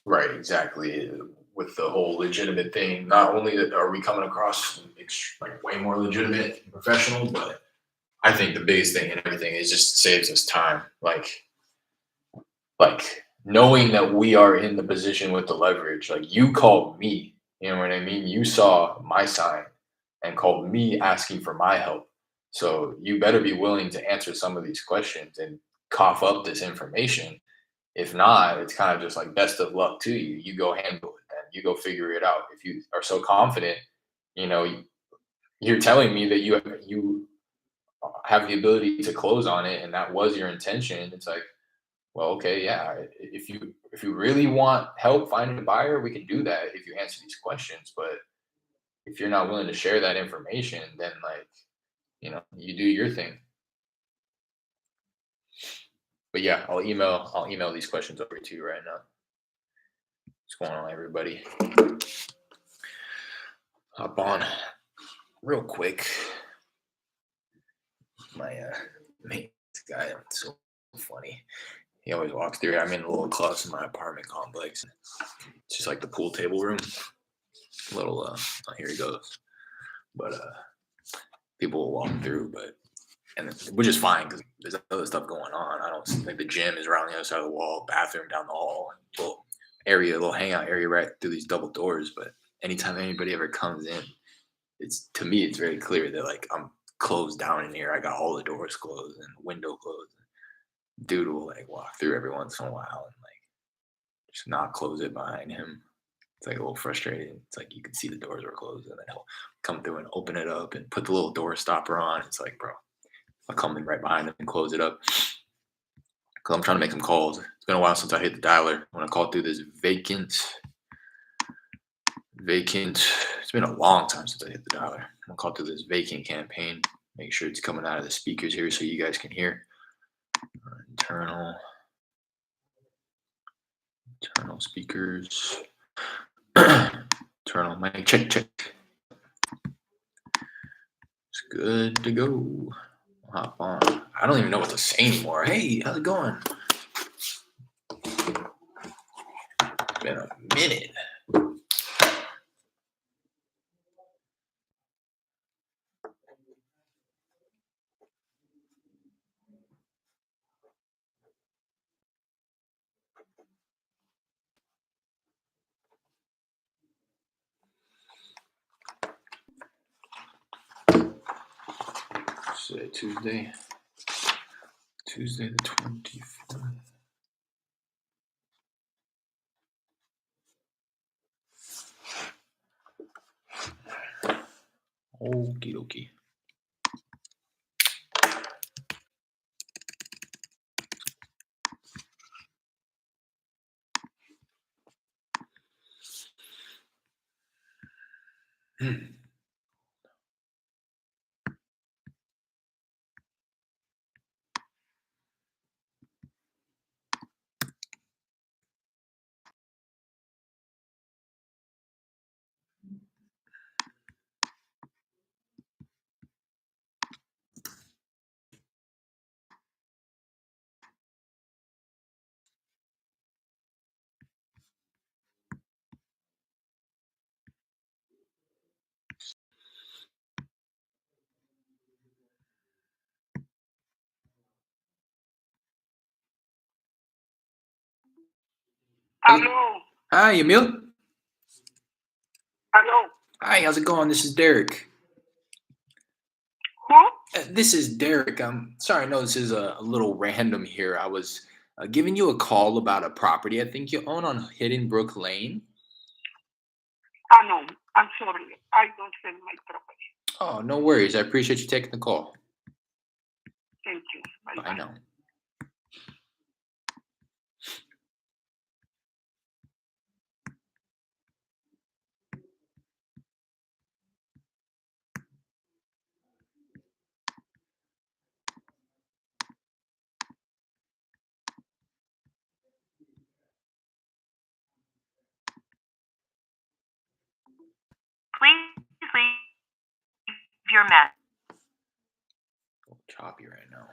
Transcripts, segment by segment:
Right, exactly. With the whole legitimate thing, not only are we coming across like way more legitimate and professional, but I think the biggest thing and everything is just saves us time. Like knowing that we are in the position with the leverage. Like you called me, you know what I mean? You saw my sign and called me asking for my help. So you better be willing to answer some of these questions and cough up this information. If not, it's kind of just like best of luck to you. You go handle it then. You go figure it out. If you are so confident, you know, you're telling me that you have the ability to close on it and that was your intention. It's like, well, okay, yeah. If you really want help finding a buyer, we can do that if you answer these questions. But if you're not willing to share that information, then like, you do your thing. But yeah, I'll email these questions over to you right now. What's going on, everybody? Hop on real quick. My maintenance guy, so funny. He always walks through. I'm in a little closet in my apartment complex. It's just like the pool table room. Little oh, here he goes. But people will walk through, which is fine because there's other stuff going on. I don't like the gym is around the other side of the wall, bathroom down the hall, little area, little hangout area right through these double doors. But anytime anybody ever comes in, it's to me it's very clear that like I'm closed down in here. I got all the doors closed and the window closed. Dude will like walk through every once in a while and like just not close it behind him. It's like a little frustrating. It's like you can see the doors were closed and then he'll come through and open it up and put the little door stopper on. It's like, bro, I'll come in right behind him and close it up. Cause I'm trying to make some calls. It's been a while since I hit the dialer. I want to call through this vacant. It's been a long time since I hit the dialer. I'm gonna call through this vacant campaign. Make sure it's coming out of the speakers here so you guys can hear. Internal speakers. Internal mic check. It's good to go. Hop on. I don't even know what to say anymore. Hey, how's it going? It's been a minute. Say Tuesday the 24th. Okie dokie. Hello. Hi, Emil. Hello. Hi, how's it going? This is Derek. This is Derek. I'm sorry, I know this is a little random here. I was giving you a call about a property I think you own on Hidden Brook Lane. No, I'm sorry. I don't sell my property. Oh, no worries. I appreciate you taking the call. Thank you. Bye I bye. know. Please leave your message. A little choppy right now.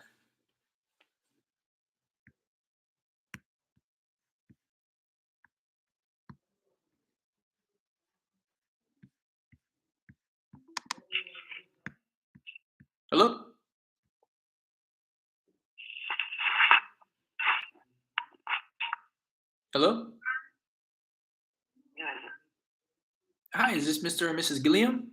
Hello? Hello? Hi, is this Mr. or Mrs. Gilliam?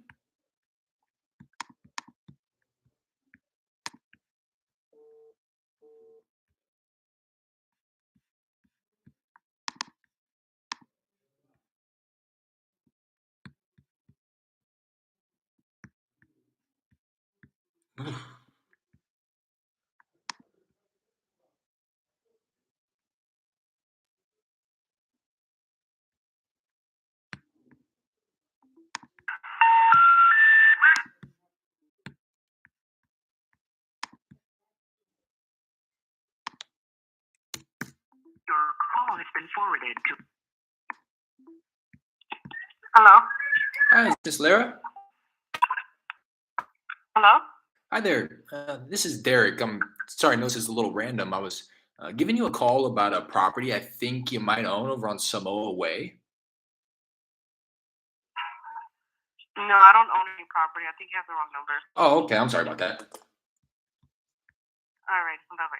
Your call has been forwarded to. Hello? Hi, is this Lara? Hello? Hi there. This is Derek. I'm sorry, I know this is a little random. I was giving you a call about a property I think you might own over on Samoa Way. No, I don't own any property. I think you have the wrong number. Oh, okay. I'm sorry about that. All right. Bye bye.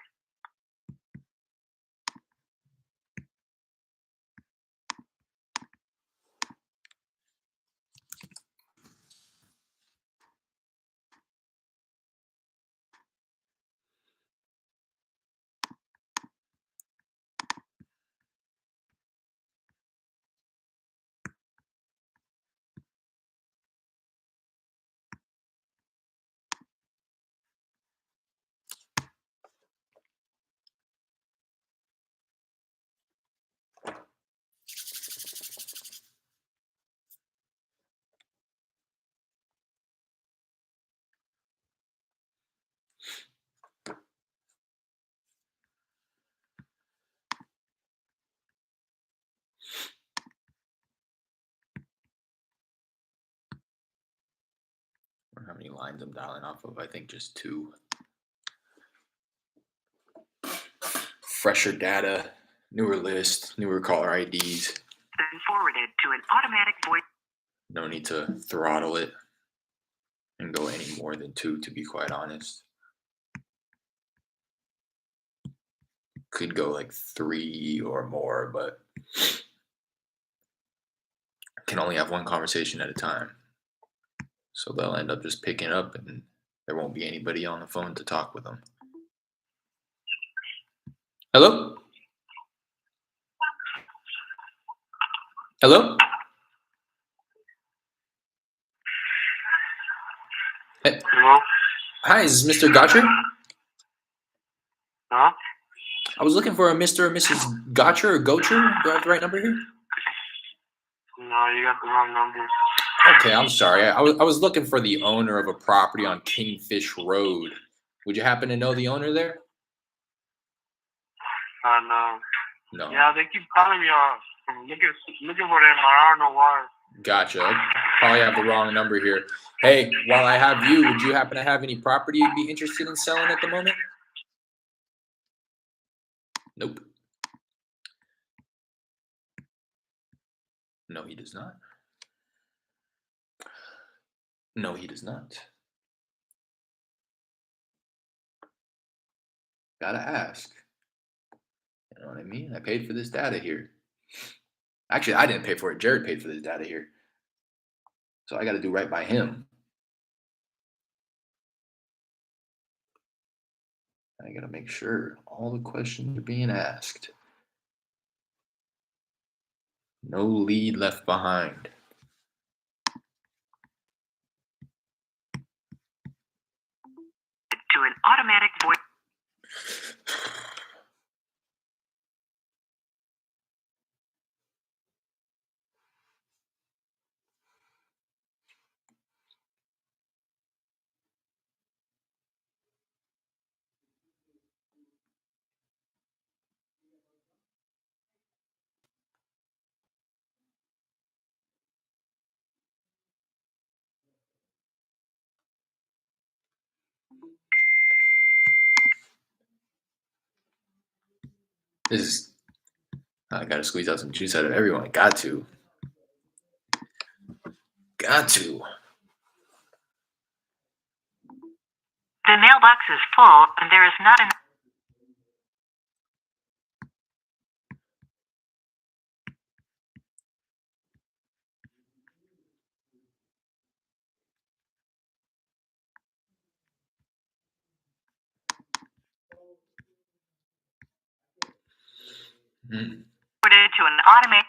I don't know how many lines I'm dialing off of. I think just two. Fresher data, newer list, newer caller IDs. Been forwarded to an automatic voice. No need to throttle it and go any more than two, to be quite honest. Could go like three or more, but can only have one conversation at a time. So they'll end up just picking up and there won't be anybody on the phone to talk with them. Hello? Hello? Hey, Hello? hi, is this Mr. Gotcher? Huh? I was looking for a Mr. or Mrs. Gotcher or Gocher. Do I have the right number here? No, you got the wrong number. Okay, I'm sorry. I was looking for the owner of a property on Kingfish Road. Would you happen to know the owner there? No. No. Yeah, they keep calling me. I'm looking for them. I don't know why. Gotcha. I probably have the wrong number here. Hey, while I have you, would you happen to have any property you'd be interested in selling at the moment? Nope. No, he does not. No, he does not. Gotta ask. You know what I mean? I paid for this data here. Actually, I didn't pay for it. Jared paid for this data here. So I got to do right by him. I gotta make sure all the questions are being asked. No lead left behind. To an automatic voice. This is, I gotta squeeze out some juice out of everyone. Got to. Got to. The mailbox is full and there is not enough. Mm. To an automatic.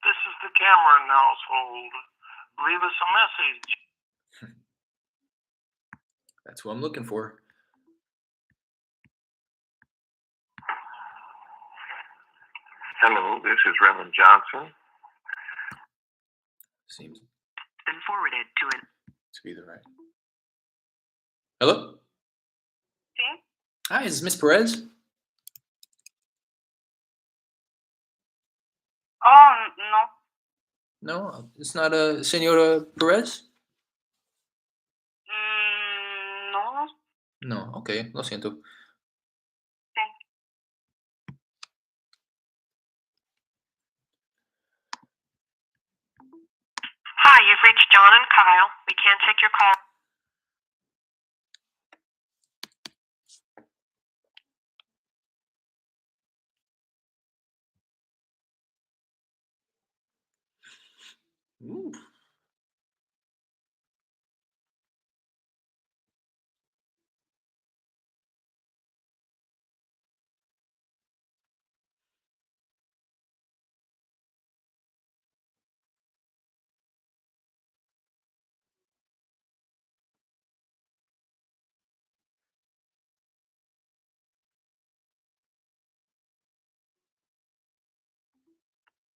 This is the Cameron household. Leave us a message. That's what I'm looking for. Hello, this is Reverend Johnson. Seems Been forwarded to an. to be the right. Hello? See? Hi, is this Miss Perez? Oh, no. No, it's not a Senora Perez? No. No, okay, lo siento. Hi, you've reached John and Kyle. We can't take your call. Ooh.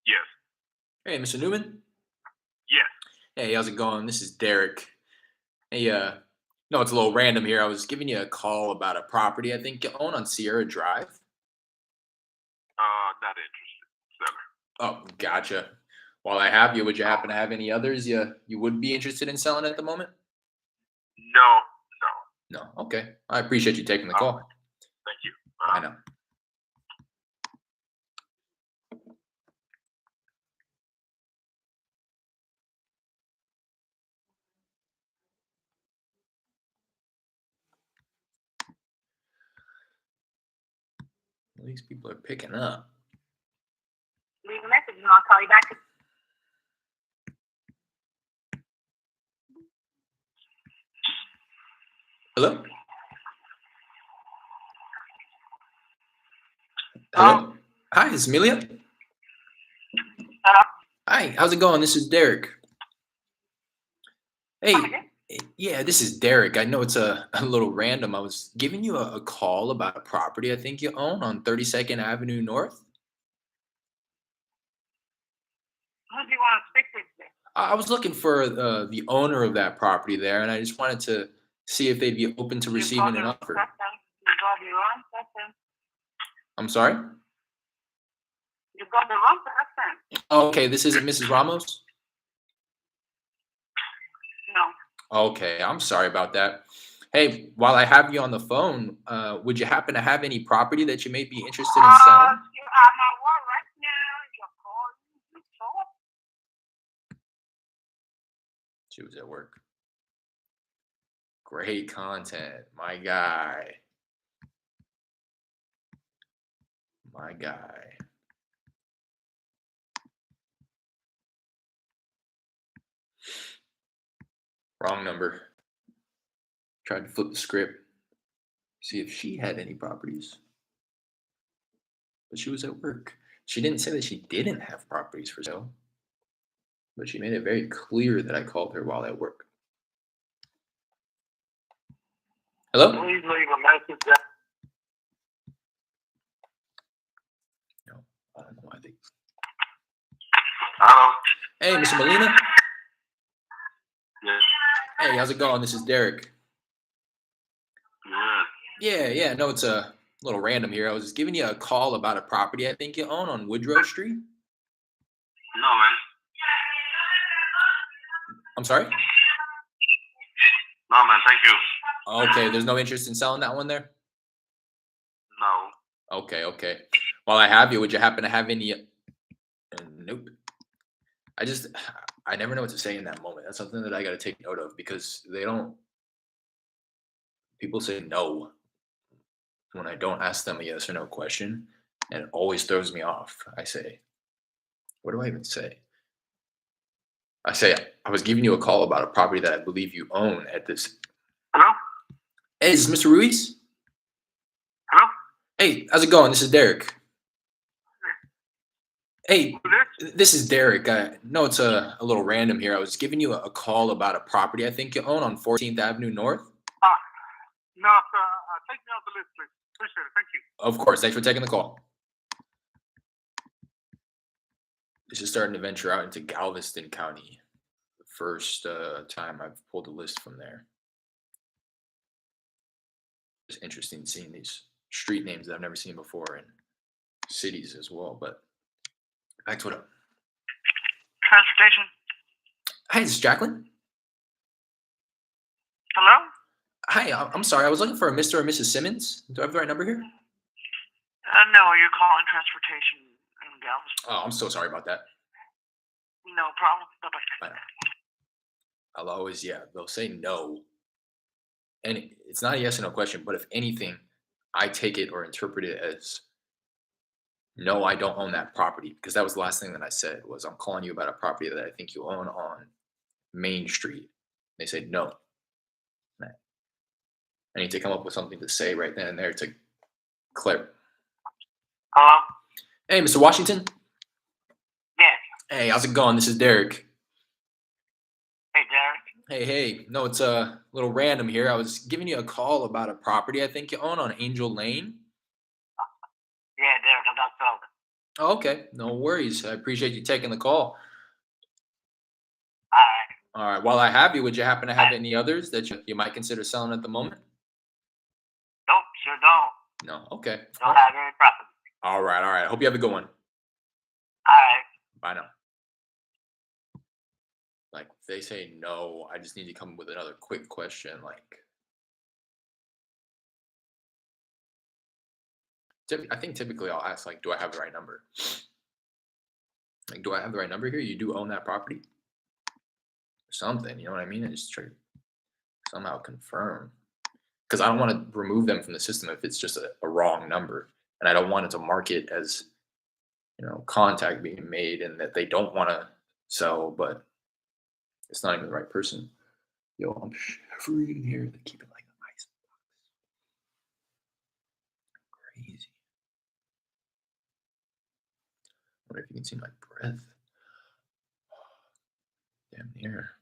Yes. Hey, Mr. Newman? Yes. Hey, how's it going? This is Derek. Hey, no, it's a little random here. I was giving you a call about a property I think you own on Sierra Drive. Not interested. Oh, gotcha. While I have you, would you happen to have any others you would be interested in selling at the moment? No. No. Okay. I appreciate you taking the call. Thank you. I know. Well, these people are picking up. Leave a message and I'll call you back. Hello? Hello? Hi, it's Amelia. Hello? Hi, how's it going? This is Derek. Hey, yeah, this is Derek. I know it's a little random. I was giving you a call about a property I think you own on 32nd Avenue North. Who do you want to speak with? I was looking for the owner of that property there, and I just wanted to see if they'd be open to receiving an offer. You got the wrong person. I'm sorry? You got the wrong person. Oh, okay, this isn't Mrs. Ramos? No. Okay, I'm sorry about that. Hey, while I have you on the phone, would you happen to have any property that you may be interested in selling? I'm at work right now. You're calling. She was at work. Great content. My guy. My guy. Wrong number. Tried to flip the script, see if she had any properties, but she was at work. She didn't say that she didn't have properties for sale, but she made it very clear that I called her while at work. Hello? Please leave a message. No, I don't know why they. Hello. Hey, Mr. Molina. Yes. Hey, how's it going? This is Derek. Yes. Yeah. No, it's a little random here. I was giving you a call about a property I think you own on Woodrow Street. No, man. I'm sorry? No, man. Thank you. Okay, there's no interest in selling that one there? No. Okay. While I have you, would you happen to have any? Nope. I never know what to say in that moment. That's something that I got to take note of because people say no when I don't ask them a yes or no question, and it always throws me off. I say, what do I even say? I say, I was giving you a call about a property that I believe you own at this. Hello. Hey, is this Mr. Ruiz? Hello. Hey, how's it going? This is Derek. Hey, Who's this is Derek. No, it's a little random here. I was giving you a call about a property I think you own on 14th Avenue North. No, sir. Take me off the list, please. Appreciate it. Thank you. Of course. Thanks for taking the call. This is starting to venture out into Galveston County. The first time I've pulled a list from there. It's interesting seeing these street names that I've never seen before and cities as well. But back to what? Transportation. Hi, this is Jacqueline. Hello. Hi, I'm sorry. I was looking for a Mr. or Mrs. Simmons. Do I have the right number here? No, you're calling transportation in Galveston. Oh, I'm so sorry about that. No problem. Bye-bye. Bye now. They'll say no. And it's not a yes or no question, but if anything, I take it or interpret it as no, I don't own that property because that was the last thing that I said was I'm calling you about a property that I think you own on Main Street. They said no. I need to come up with something to say right then and there to clear. Hello. Hey, Mr. Washington. Yes. Hey, how's it going? This is Derek. Hey, Derek. Hey. No, it's a little random here. I was giving you a call about a property I think you own on Angel Lane. Yeah, Derek. I'm not selling. Oh, okay. No worries. I appreciate you taking the call. All right. All right. While I have you, would you happen to have any others that you might consider selling at the moment? Nope, sure don't. No. Okay. Don't have any property. All right. I hope you have a good one. All right. Bye now. Like, if they say no, I just need to come up with another quick question. I think typically I'll ask, do I have the right number? Like, do I have the right number here? You do own that property? Something, you know what I mean? I just try to somehow confirm. Because I don't want to remove them from the system if it's just a wrong number. And I don't want it to mark it as, contact being made and that they don't want to sell, but it's not even the right person. Yo, I'm shivering here. They keep it like an ice box. Crazy. I wonder if you can see my breath. Damn near.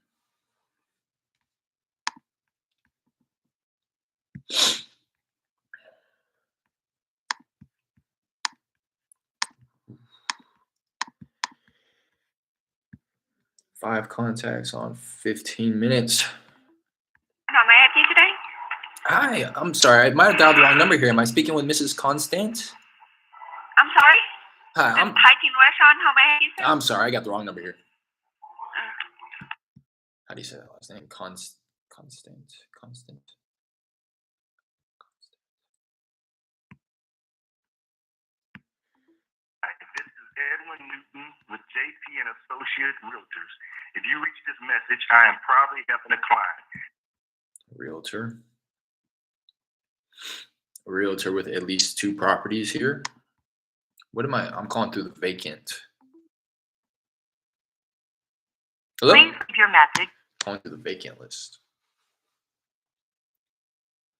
Five contacts on 15 minutes. How may I help you today? Hi, I'm sorry. I might have dialed the wrong number here. Am I speaking with Mrs. Constant? I'm sorry? Hi, Titan Restaurant, how may I help you, sir? I'm sorry. I got the wrong number here. How do you say that last name? Constant. This is Edwin Newton with JP and Associate Realtors. If you reach this message, I am probably helping a client. Realtor with at least 2 properties here. What am I? I'm calling through the vacant. Hello? Please leave your message. only to the vacant list.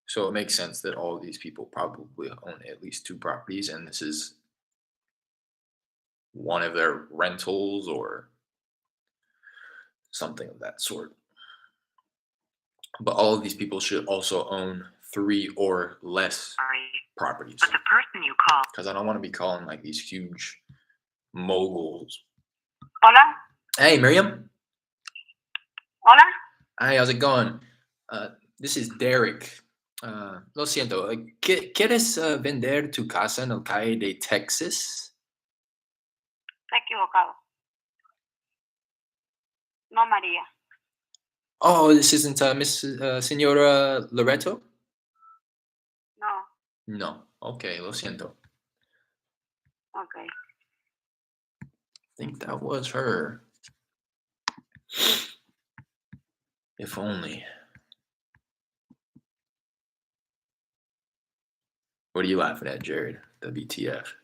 So it makes sense that all of these people probably own at least 2 properties, and this is one of their rentals or something of that sort. But all of these people should also own 3 or less properties. But the person you call. Because I don't want to be calling like these huge moguls. Hola? Hey, Miriam. Hola? Hi, how's it going? This is Derek. Lo siento. ¿Quieres vender tu casa en el calle de Texas? Está equivocado. No, María. Oh, this isn't Miss Senora Loreto? No. No. Okay, lo siento. Okay. I think that was her. If only. What are you laughing at, Jared? WTF.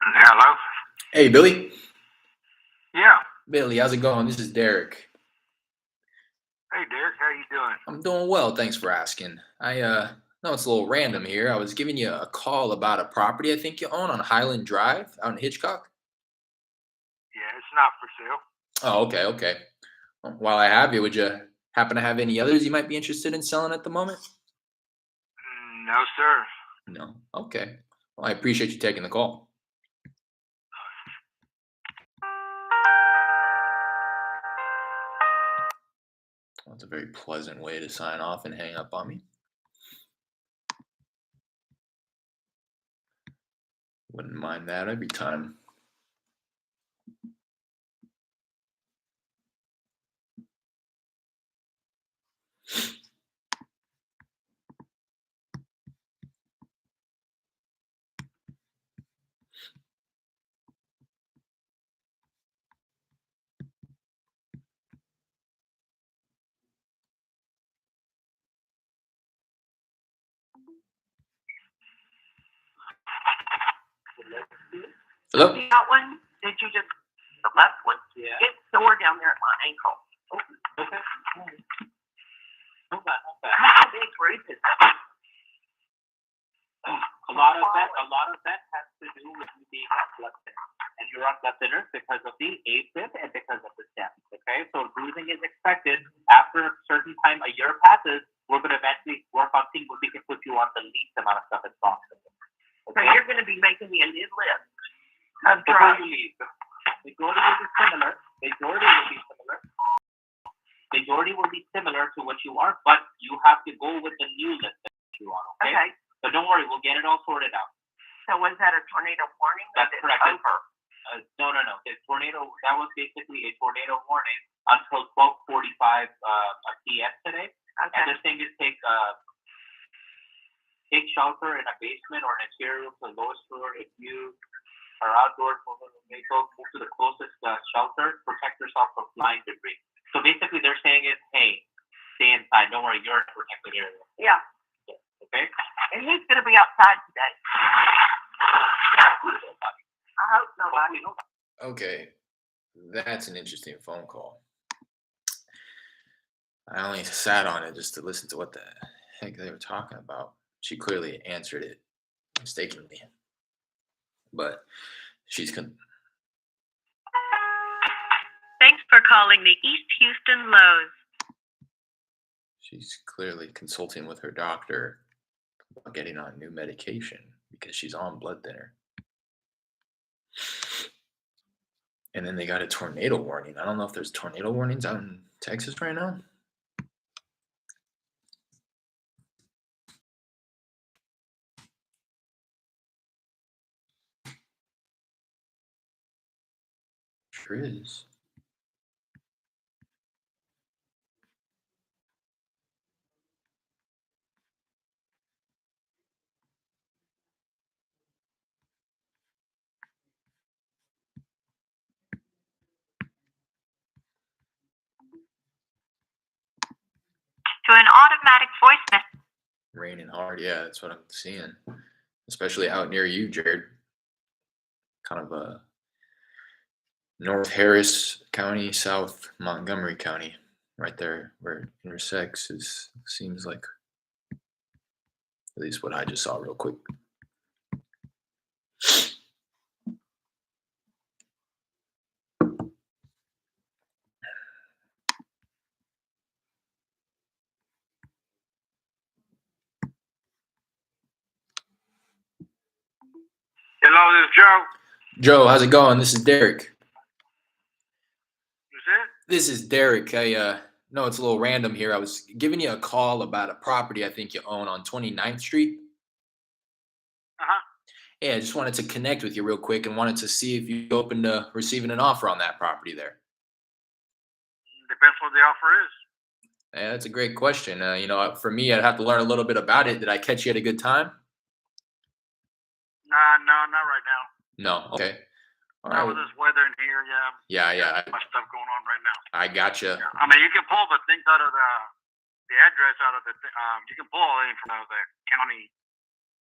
Hello? Hey, Billy. Yeah. Billy, how's it going? This is Derek. Hey, Derek, how you doing? I'm doing well, thanks for asking. I know it's a little random here. I was giving you a call about a property I think you own on Highland Drive out in Hitchcock. Yeah, it's not for sale. Oh, okay. Well, while I have you, would you happen to have any others you might be interested in selling at the moment? No, sir. No. Okay. Well, I appreciate you taking the call. That's a very pleasant way to sign off and hang up on me. Wouldn't mind that every time. Hello? That one? Did you just the left one? Yeah. It's sore down there at my ankle. Okay. How big roof is that? A lot of that has to do with you being on blood thinner, and you're on blood thinner because of the AFib and because of the stent. Okay, so bruising is expected after a certain time. A year passes, we're going to eventually work on things where we can put you on the least amount of stuff as possible. So you're going to be making me a new list of Before drugs. you leave, majority will be similar. Majority will be similar to what you are, but you have to go with the new list that you are. Okay. Okay. But don't worry, we'll get it all sorted out. So was that a tornado warning? That's correct. Over. No. The tornado, that was basically a tornado warning until 12:45 p.m. today. Okay. And this thing is take shelter in a basement or an interior to the lowest floor. If you are outdoors, move to the closest shelter. Protect yourself from flying debris. So basically, they're saying is, hey, stay inside. Don't worry, you're in a protected area. Yeah. Okay. And who's going to be outside today? I hope nobody. Okay. That's an interesting phone call. I only sat on it just to listen to what the heck they were talking about. She clearly answered it mistakenly. But she's Thanks for calling the East Houston Lowe's. she's clearly consulting with her doctor about getting on new medication because she's on blood thinner. And then they got a tornado warning. I don't know if there's tornado warnings out in Texas right now. Sure is. to an automatic voice message. Raining hard. Yeah, that's what I'm seeing. Especially out near you, Jared. Kind of North Harris County, South Montgomery County, right there where it intersects. Seems like at least what I just saw real quick. Hello, this is Joe. Joe, how's it going? This is Derek. Is it? This is Derek. I know it's a little random here. I was giving you a call about a property I think you own on 29th Street. Uh-huh. Yeah, I just wanted to connect with you real quick and wanted to see if you're open to receiving an offer on that property there. Depends what the offer is. Yeah, that's a great question. For me, I'd have to learn a little bit about it. Did I catch you at a good time? Nah, no, not right now. No. Okay. All Not right. with this weather in here, yeah. Yeah. My stuff going on right now. I gotcha. I mean, you can pull the things out of the address out of you can pull it from the county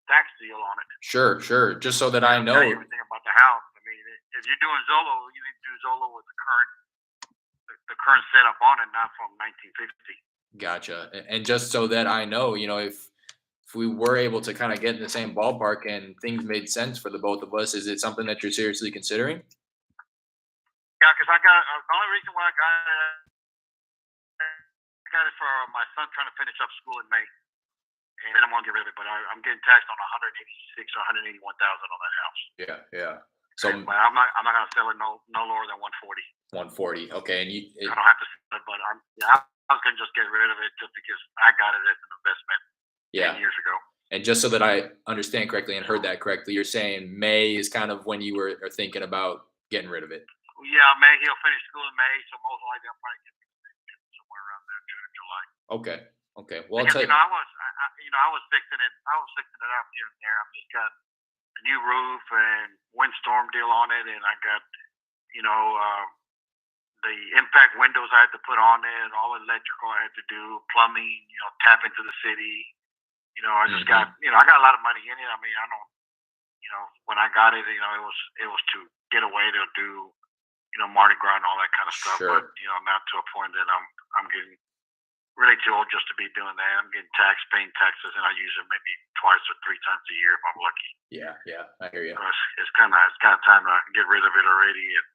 tax deal on it. Sure. Just so that I It'll know. tell you everything about the house. I mean, if you're doing Zolo, you need to do Zolo with the current setup on it, not from 1950. Gotcha. And just so that I know, if we were able to kind of get in the same ballpark and things made sense for the both of us, is it something that you're seriously considering? Yeah, because I got the only reason why I got it for my son trying to finish up school in May, and then I'm gonna get rid of it. But I'm getting taxed on 186 or 181,000 on that house. Yeah. So But I'm not gonna sell it no lower than 140. 140. Okay, and I don't have to sell it, but I was gonna just get rid of it just because I got it as an investment 10 years ago. And just so that I understand correctly and heard that correctly, you're saying May is kind of when you are thinking about getting rid of it. Yeah, May. He'll finish school in May, so most likely I'll probably get it somewhere around there, June, July. Okay. Well, I'll Because tell you. I was fixing it. I was fixing it up here and there. I mean, it's got a new roof and windstorm deal on it, and I got the impact windows I had to put on it, all electrical I had to do, plumbing, tap into the city. I just got, I got a lot of money in it. I mean, I don't, when I got it, it was to get away to do, Mardi Gras and all that kind of stuff. Sure. But, not to a point that I'm getting really too old just to be doing that. I'm getting paying taxes, and I use it maybe twice or three times a year if I'm lucky. Yeah, I hear you. So it's kind of time to get rid of it already. And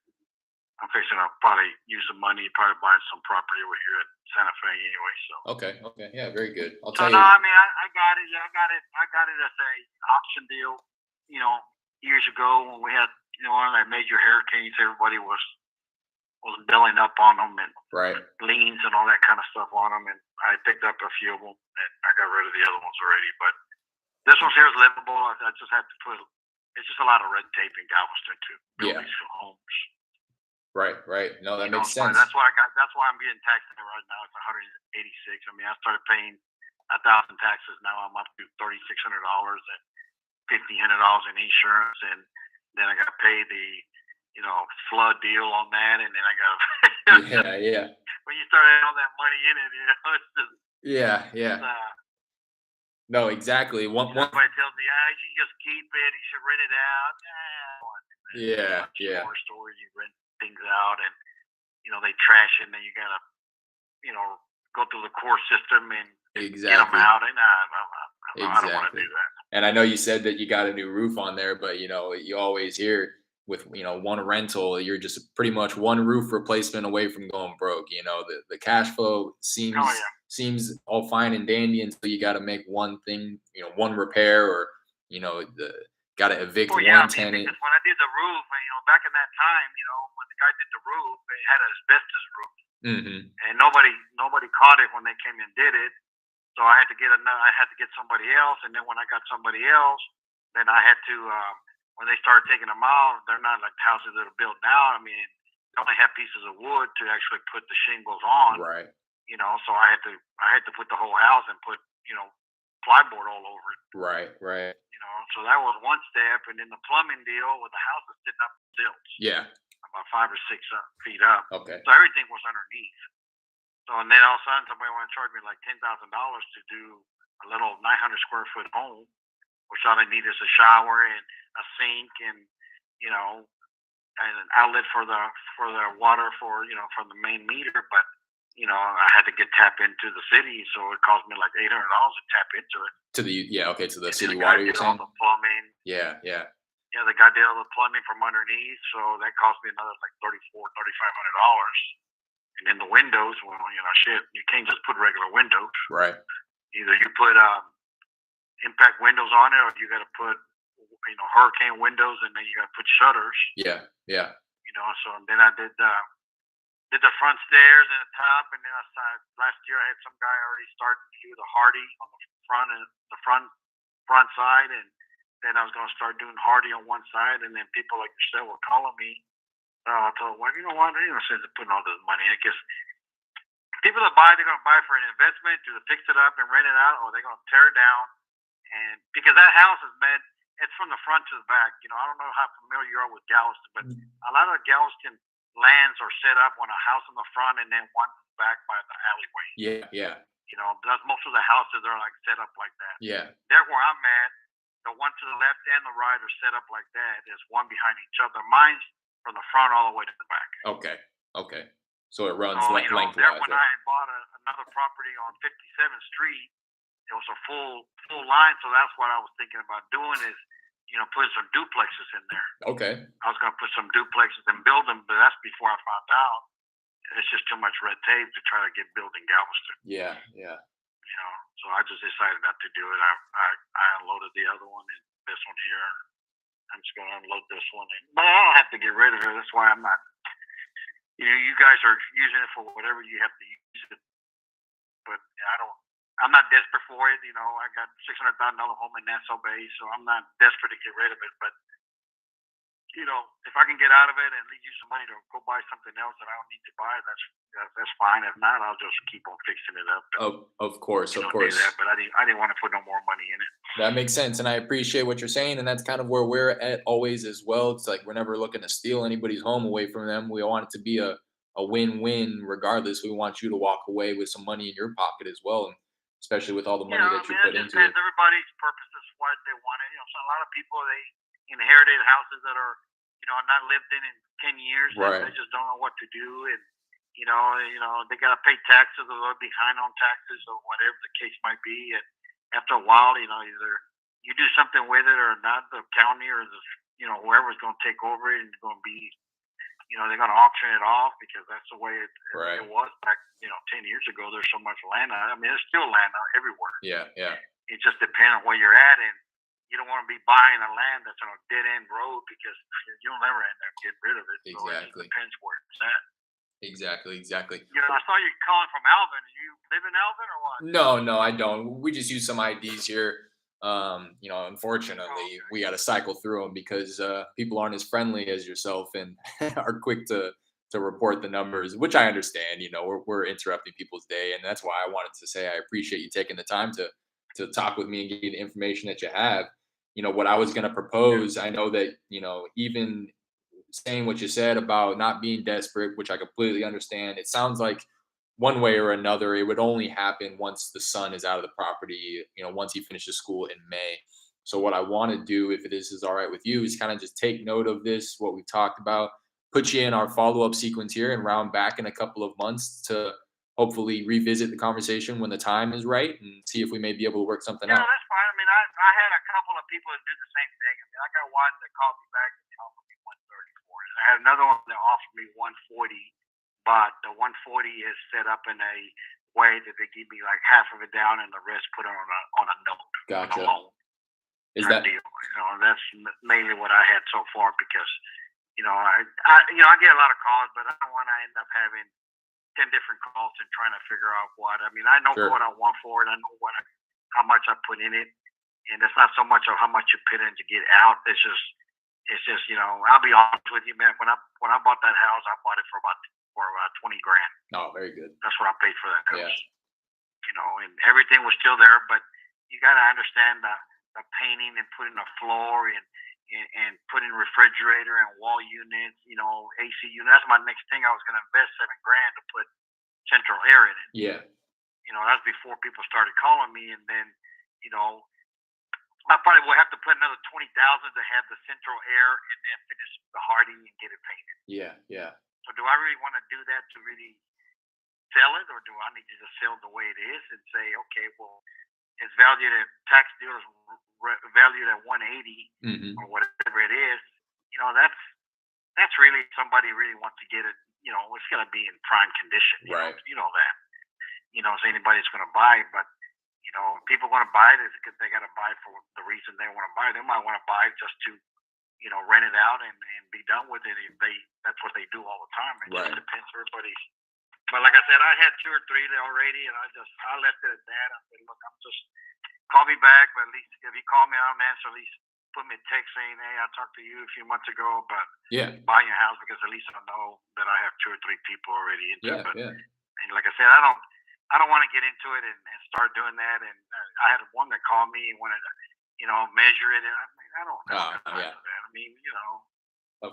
I'm fixing to probably use some money, probably buying some property over here at Santa Fe anyway. So. Okay. Yeah, very good. I'll So tell no, you. I mean I got it. I got it as a auction deal. Years ago when we had one of that major hurricanes, everybody was billing up on them and Right. liens and all that kind of stuff on them, and I picked up a few of them and I got rid of the other ones already. But this one here is livable. I just have to put. It's just a lot of red tape in Galveston to build these homes. Right. No, that makes sense. That's why I'm getting taxed on it right now. It's 186. I mean, I started paying 1,000 taxes. Now I'm up to $3,600 and $1,500 in insurance, and then I got to pay the flood deal on that, and then I got to. Yeah. When you start adding all that money in it, it's just. Yeah. No, exactly. Somebody tells me, you should just keep it. You should rent it out. Yeah. More stores, you rent things out, and they trash it, and then you gotta go through the court system and get them out, and I don't want to do that. And I know you said that you got a new roof on there, but you always hear with one rental, you're just pretty much one roof replacement away from going broke. The cash flow seems all fine and dandy until you got to make one thing, one repair, or got to evict one tenant. Because when I did the roof, back in that time, when the guy did the roof, they had an asbestos roof, and nobody caught it when they came and did it. So I had to get somebody else, and then when I got somebody else, then I had to. When they started taking them out, they're not like houses that are built now. I mean, they only have pieces of wood to actually put the shingles on. Right. So I had to put the whole house and put plyboard all over it. Right. So that was one step, and then the plumbing deal with the house is sitting up in stilts. Yeah. About 5 or 6 feet up. Okay. So everything was underneath. So and then all of a sudden somebody wanted to charge me like $10,000 to do a little 900 square foot home, which all I need is a shower and a sink and and an outlet for the water from the main meter. But I had to get tapped into the city, so it cost me like $800 to tap into it. To the city The water, guy you're did all saying? the plumbing. Yeah. Yeah, the guy did all the plumbing from underneath, so that cost me another like $3,500. And then the windows, well, you can't just put regular windows. Right. Either you put impact windows on it, or you got to put hurricane windows, and then you got to put shutters. Yeah. So then I did the front stairs and the top, and then last year I had some guy already starting to do the hardy on the front and the front side, and then I was going to start doing hardy on one side, and then people like yourself were calling me. I told them, well, you know what? Since they're putting all this money, I guess people that buy, they're going to buy for an investment, to fix it up and rent it out, or they're going to tear it down. And because that house is meant, it's from the front to the back. I don't know how familiar you are with Galveston, but a lot of Galveston lands are set up on a house in the front and then one back by the alleyway. Yeah. That's most of the houses are like set up like that. Yeah. There where I'm at, the one to the left and the right are set up like that. There's one behind each other. Mine's from the front all the way to the back. Okay. So it runs So, lengthwise. there when I had bought another property on 57th Street, it was a full line. So that's what I was thinking about doing is, putting some duplexes in there. Okay. I was going to put some duplexes and build them, but that's before I found out it's just too much red tape to try to get built in Galveston. Yeah. So I just decided not to do it. I unloaded the other one and this one here. I'm just going to unload this one. But I don't have to get rid of it. That's why I'm not. You guys are using it for whatever you have to use it. But I'm not desperate for it. I got $600,000 home in Nassau Bay, so I'm not desperate to get rid of it. But if I can get out of it and use some money to go buy something else that I don't need to buy, that's fine. If not, I'll just keep on fixing it up. Of course. Do that, but I didn't want to put no more money in it. That makes sense, and I appreciate what you're saying, and that's kind of where we're at always as well. It's like we're never looking to steal anybody's home away from them. We want it to be a win-win regardless. We want you to walk away with some money in your pocket as well, and especially with all the money that you put into it. Everybody's purpose is what they want. So a lot of people, they inherited houses that are not lived in 10 years. Right. They just don't know what to do, and they got to pay taxes, or they're behind on taxes, or whatever the case might be. And after a while, either you do something with it or not. The county or whoever's going to take over it, and it's going to be, they're going to auction it off, because that's the way it was back 10 years ago. There's so much land. There's still land everywhere. Yeah. It just depends on where you're at, and you don't want to be buying a land that's on a dead end road, because you'll never end up getting rid of it. So Exactly. it depends where it's at. Exactly. I saw you calling from Alvin. Do you live in Alvin or what? No, I don't. We just use some IDs here. Unfortunately, we got to cycle through them because people aren't as friendly as yourself and are quick to report the numbers, which I understand. We're interrupting people's day, and that's why I wanted to say I appreciate you taking the time to talk with me and give you the information that you have. What I was going to propose, I know that, even saying what you said about not being desperate, which I completely understand, it sounds like one way or another, it would only happen once the son is out of the property, once he finishes school in May. So what I want to do, if it is all right with you, is kind of just take note of this, what we've talked about, put you in our follow-up sequence here and round back in a couple of months to hopefully revisit the conversation when the time is right and see if we may be able to work something out. Yeah, that's fine. I had a couple of people that did the same thing. I got one that called me back and offered me 130 for it. I had another one that offered me 140, but the 140 is set up in a way that they give me like half of it down and the rest put on a note. Gotcha. On a loan. Is that deal? That's mainly what I had so far, because I get a lot of calls, but I don't want to end up having 10 different calls and trying to figure out what. I know Sure. what I want for it. I know how much I put in it, and it's not so much of how much you put in to get out. It's just I'll be honest with you, man. When I bought that house, I bought it for about $20,000. Oh, very good. That's what I paid for that house. Yeah. And everything was still there, but you got to understand the painting and putting a floor and putting refrigerator and wall units, AC units. That's my next thing. I was going to invest $7,000 to central air in it. Yeah. That's before people started calling me, and then, I probably will have to put another 20,000 to have the central air and then finish the hardy and get it painted. Yeah. Yeah. So do I really want to do that to really sell it, or do I need to just sell it the way it is and say, okay, well, it's valued at tax deal is valued at 180 Mm-hmm. or whatever it is. That's really somebody really wants to get it. It's going to be in prime condition. Right. You know that. So anybody's going to buy, but people want to buy it because they got to buy for the reason they want to buy. They might want to buy just to rent it out and be done with it. If that's what they do all the time. It Right. just depends everybody. But like I said, I had 2 or 3 there already, and I left it at that. I said, look, I'm just call me back, but at least if you call me, I don't answer. At least put me a text saying, hey, I talked to you a few months ago about buying your house, because at least I know that I have 2 or 3 people already into it. But, and like I said, I don't want to get into it and start doing that. And I had one that called me and wanted to, measure it, and I don't have time for that. I mean,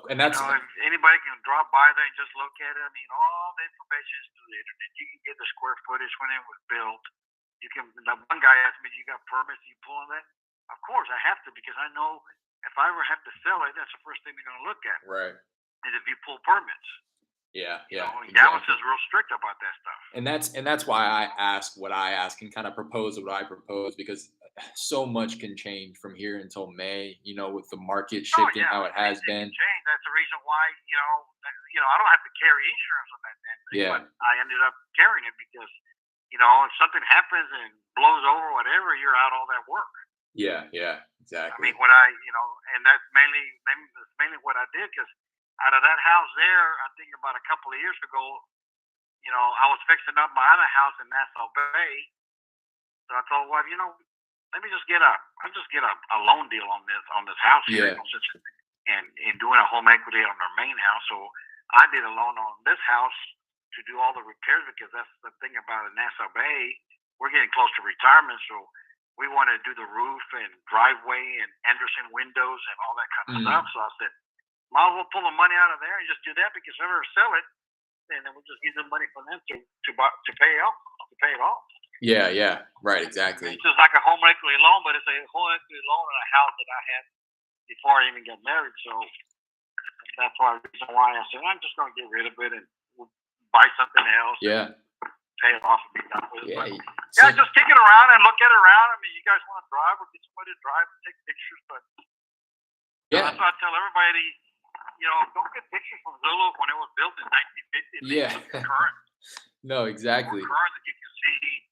and that's if anybody can drop by there and just look at it. I mean, all the information is through the internet. You can get the square footage when it was built. You can. The one guy asked me, "You got permits? You pulling that?" Of course, I have to, because I know if I ever have to sell it, that's the first thing they're going to look at. right. Is if you pull permits. Yeah. And Dallas is real strict about that stuff. And that's why I ask what I ask and kind of propose what I propose, because so much can change from here until May, with the market shifting how it has been. Change. That's the reason why, I don't have to carry insurance on that damn thing. Yeah. But I ended up carrying it because, if something happens and blows over or whatever, you're out all that work. Yeah, exactly. I mean, and that's mainly what I did, because out of that house there, I think about a couple of years ago, I was fixing up my other house in Nassau Bay. So I told wife, let me just get a loan deal on this house here, and doing a home equity on our main house. So I did a loan on this house to do all the repairs, because that's the thing about it, Nassau Bay. We're getting close to retirement, so we want to do the roof and driveway and Anderson windows and all that kind of stuff. So I said, might as well pull the money out of there and just do that, because if we ever sell it, and then we'll just use the money from them to pay it off. Yeah, right, exactly. It's just like a home equity loan, but it's a home equity loan on a house that I had before I even got married. So that's the reason why I said, I'm just going to get rid of it and buy something else. Yeah. Pay it off and be done with it. Yeah. Just kick it around and look at it around. I mean, you guys want to drive, or get somebody to drive and take pictures, but that's why I tell everybody, don't get pictures from Zillow when it was built in 1950. Yeah. Current. No, exactly. Current, that you can see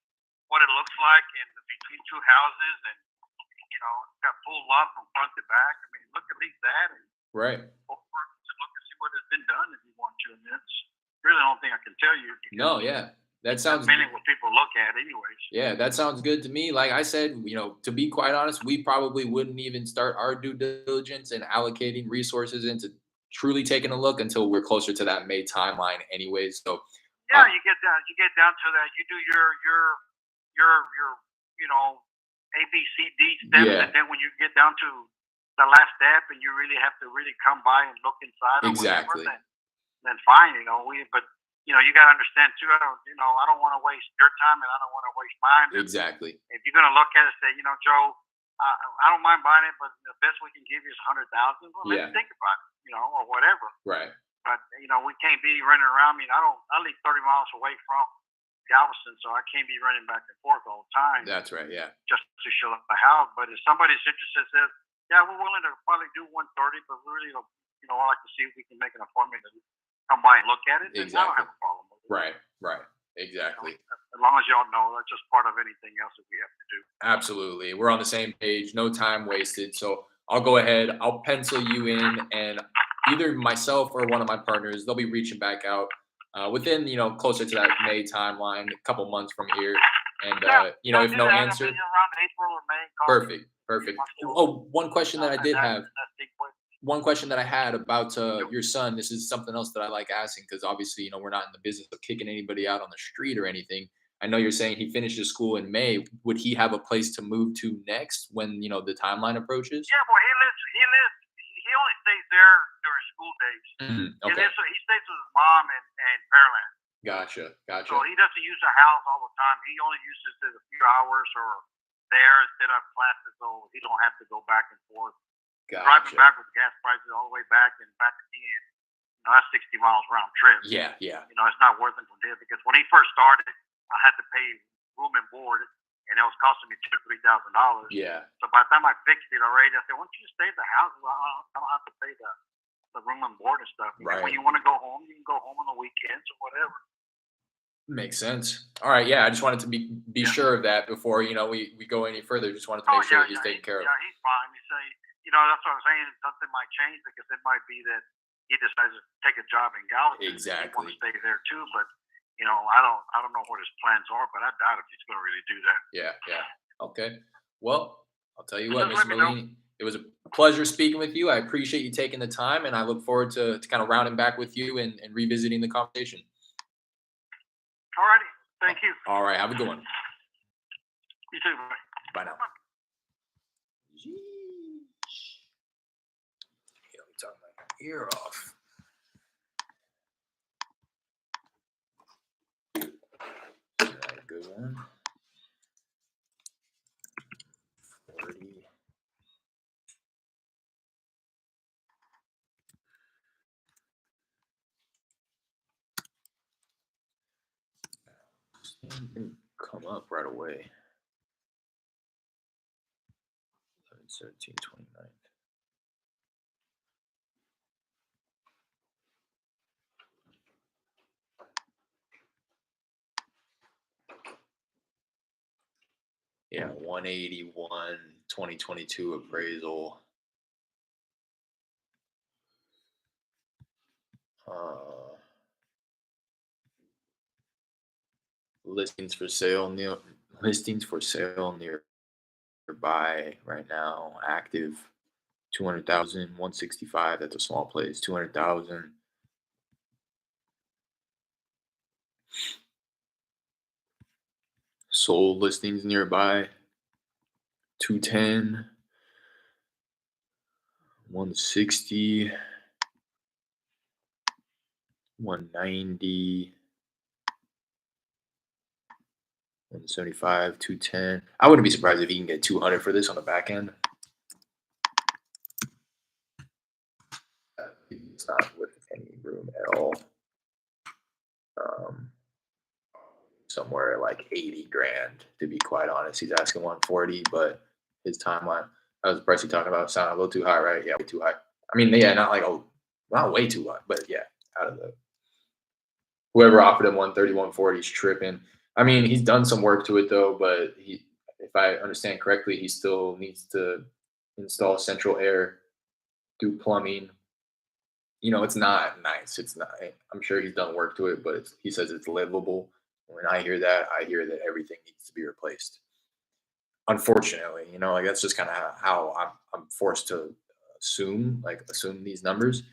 what it looks like in between 2 houses, and it's got full lot from front to back. I mean, look at that, and Right. look and see what has been done if you want to. And that's really the only thing I can tell you. No, yeah. That sounds mainly what people look at, anyways. Yeah, that sounds good to me. Like I said, to be quite honest, we probably wouldn't even start our due diligence and allocating resources into truly taking a look until we're closer to that May timeline, anyways. So yeah, you get down to that. You do your A, B, C, D steps, and then when you get down to the last step, and you really have to really come by and look inside. Exactly. Or whatever, then fine. But you got to understand too. I don't want to waste your time, and I don't want to waste mine. Exactly. If you're gonna look at it, and say, Joe, I don't mind buying it, but the best we can give you is 100,000. Well, let's think about it, or whatever. Right. But we can't be running around. I mean, I live 30 miles away from Galveston, so I can't be running back and forth all the time. That's right. Yeah. Just to show up the house. But if somebody's interested, says, yeah, we're willing to probably do 130, but really, I like to see if we can make an appointment to come by and look at it. Exactly. I don't have a problem with it. Right. Exactly. As long as y'all know, that's just part of anything else that we have to do. Absolutely. We're on the same page. No time wasted. So I'll go ahead. I'll pencil you in, and either myself or one of my partners, they'll be reaching back out within, closer to that May timeline, a couple months from here. And, if no answer. Around April or May. Perfect. Oh, one question that I did have. One question that I had about your son. This is something else that I like asking, because obviously, we're not in the business of kicking anybody out on the street or anything. I know you're saying he finishes school in May. Would he have a place to move to next when, the timeline approaches? Yeah, well, he only stays there during school days. Okay. He stays with his mom and Pearland. Gotcha. So he doesn't use the house all the time. He only uses it a few hours or there instead of classes, so he don't have to go back and forth. Driving Gotcha. back with gas prices all the way back and back again. That's 60 miles round trip. Yeah, yeah. It's not worth it for him because when he first started, I had to pay room and board, and it was costing me $2,000 to $3,000. Yeah. So by the time I fixed it already, I said, "Why don't you just stay at the house? I don't have to pay the room and board and stuff. Right. When you want to go home, you can go home on the weekends or whatever." Makes sense. All right. Yeah, I just wanted to be sure of that before we go any further. Just wanted to make sure that he's taken care of. Yeah, he's fine. That's what I'm saying. Something might change because it might be that he decides to take a job in Gallatin. Exactly. He wants to stay there too, but I don't know what his plans are, but I doubt if he's going to really do that. Yeah, yeah. Okay. Well, I'll tell you what, Just Mr. let me know. Molini, it was a pleasure speaking with you. I appreciate you taking the time, and I look forward to kind of rounding back with you and revisiting the conversation. All righty. Thank you. All right. Have a good one. You too. Bye now. Yeah, I'm talking my ear off. Is that a good one? 40. Didn't come up right away. 11, 17, 29. Yeah, 181, 2022 appraisal. Listings for sale nearby right now. Active 200,000, 165. That's a small place. 200,000. Sold listings nearby. 210, 160, 190. 175, 210. I wouldn't be surprised if he can get 200 for this on the back end. It's not with any room at all. Somewhere like 80 grand, to be quite honest. He's asking 140, but his timeline, that was the price he talking about, sounded a little too high, right? Yeah, way too high. I mean, yeah, not way too high, but yeah, out of the whoever offered him 130, 140 is tripping. I mean, he's done some work to it though, but if I understand correctly, he still needs to install central air, do plumbing. It's not nice. It's not. I'm sure he's done work to it, but he says it's livable. When I hear that, I hear that everything needs to be replaced. Unfortunately, that's just kind of how I'm forced to assume these numbers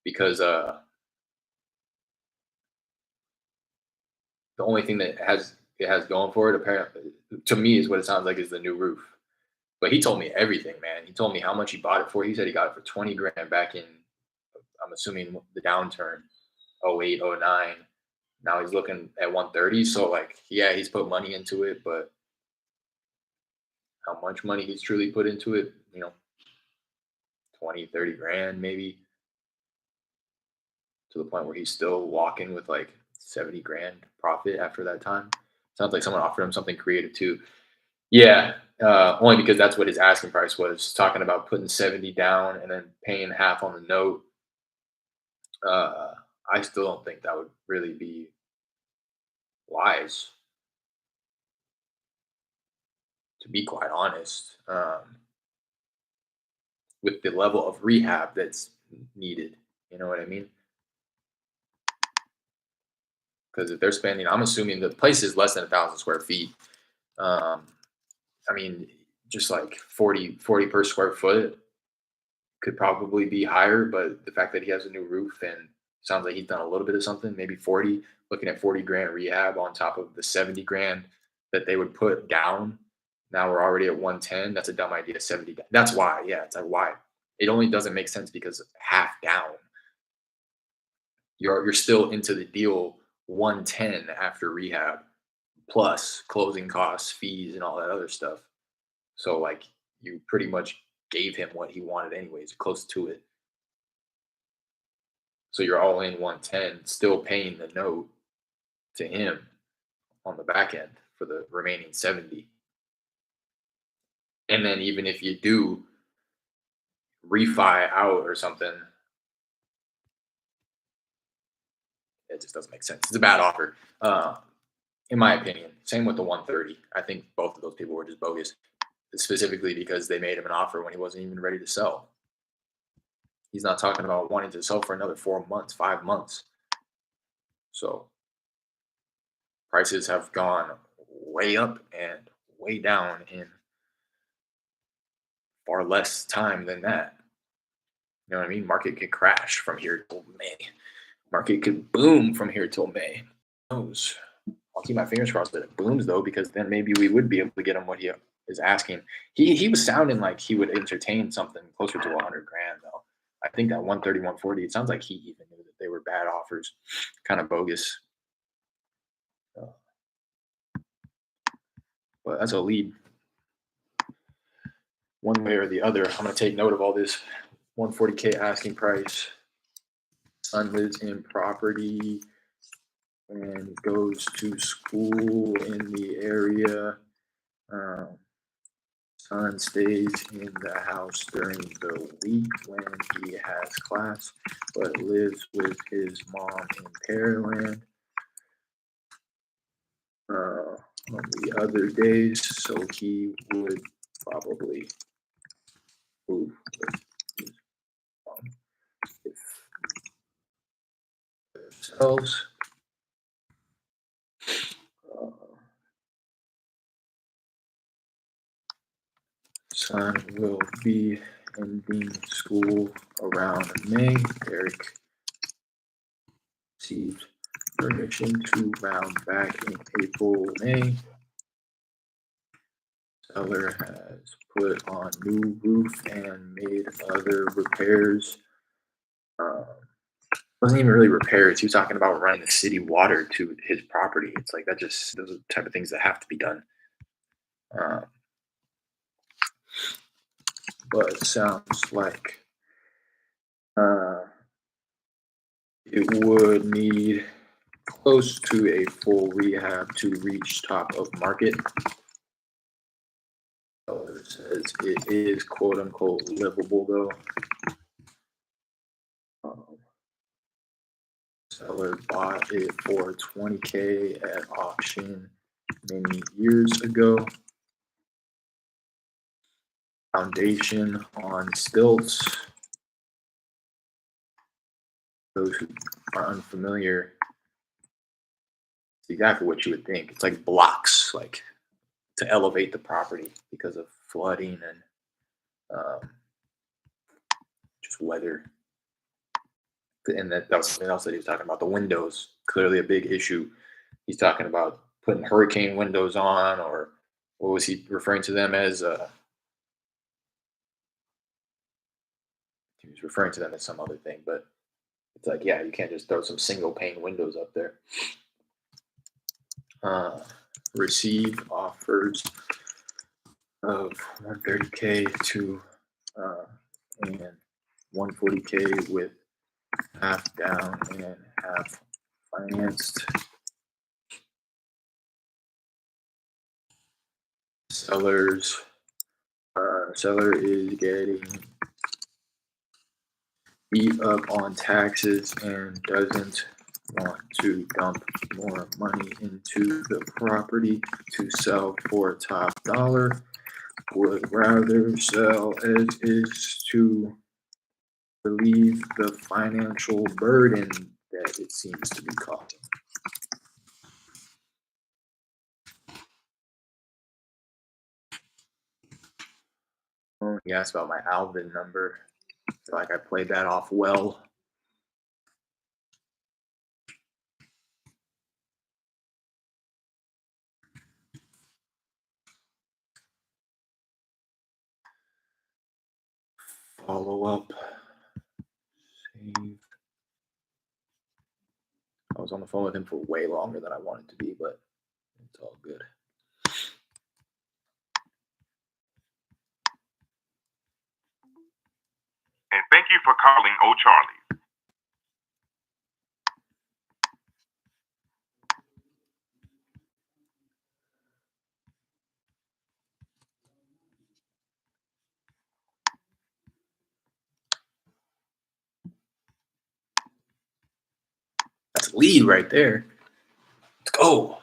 because the only thing that it has going for it, apparently, to me, is what it sounds like is the new roof. But he told me everything, man. He told me how much he bought it for. He said he got it for 20 grand back in, I'm assuming, the downturn, 08, 09. Now he's looking at 130. So, yeah, he's put money into it, but how much money he's truly put into it, 20, 30 grand maybe, to the point where he's still walking with 70 grand profit after that time. Sounds like someone offered him something creative too. Yeah, only because that's what his asking price was. Talking about putting 70 down and then paying half on the note. I still don't think that would really be wise, to be quite honest. With the level of rehab that's needed, you know what I mean? Because if they're spending, I'm assuming the place is less than 1,000 square feet. I mean, just like 40 per square foot could probably be higher, but the fact that he has a new roof and sounds like he's done a little bit of something, maybe 40, looking at 40 grand rehab on top of the 70 grand that they would put down. Now we're already at 110. That's a dumb idea. 70. That's why. Yeah. It's like, why? It only doesn't make sense because half down, you're still into the deal 110 after rehab, plus closing costs, fees, and all that other stuff. So like you pretty much gave him what he wanted anyways, close to it. So you're all in 110, still paying the note to him on the back end for the remaining 70. And then even if you do refi out or something, it just doesn't make sense. It's a bad offer, in my opinion. Same with the 130. I think both of those people were just bogus, specifically because they made him an offer when he wasn't even ready to sell. He's not talking about wanting to sell for another 4 months, 5 months. So prices have gone way up and way down in far less time than that. You know what I mean? Market could crash from here till May. Market could boom from here till May. Who knows? I'll keep my fingers crossed that it booms though, because then maybe we would be able to get him what he is asking. He was sounding like he would entertain something closer to 100 grand though. I think that 130, 140. It sounds like he even knew that they were bad offers, kind of bogus. But that's a lead, one way or the other. I'm gonna take note of all this. 140K asking price. Son lives in property and goes to school in the area. Son stays in the house during the week when he has class, but lives with his mom in Pearland on the other days, so he would probably move with his mom if themselves. Son will be ending school around May. Eric received permission to round back in April, May. Seller has put on new roof and made other repairs. Wasn't even really repairs. He was talking about running the city water to his property. It's like that just those are the type of things that have to be done. But it sounds like it would need close to a full rehab to reach top of market. Seller says it is quote unquote livable though. Seller bought it for $20K at auction many years ago. Foundation on stilts. Those who are unfamiliar, it's exactly what you would think. It's like blocks, like to elevate the property because of flooding and just weather. And that was something else that he was talking about. The windows, clearly a big issue. He's talking about putting hurricane windows on, or what was he referring to them as? He was referring to them as some other thing, but it's like, yeah, you can't just throw some single pane windows up there. Receive offers of 130K to and 140K with half down and half financed. Seller is getting beat up on taxes and doesn't want to dump more money into the property to sell for top dollar. Would rather sell as is to relieve the financial burden that it seems to be causing. Oh, he asked about my Alvin number. I feel like I played that off well. Follow up. Save. was on the phone with him for way longer than I wanted to be, but it's all good. And thank you for calling O'Charlie's. That's a lead right there. Let's go.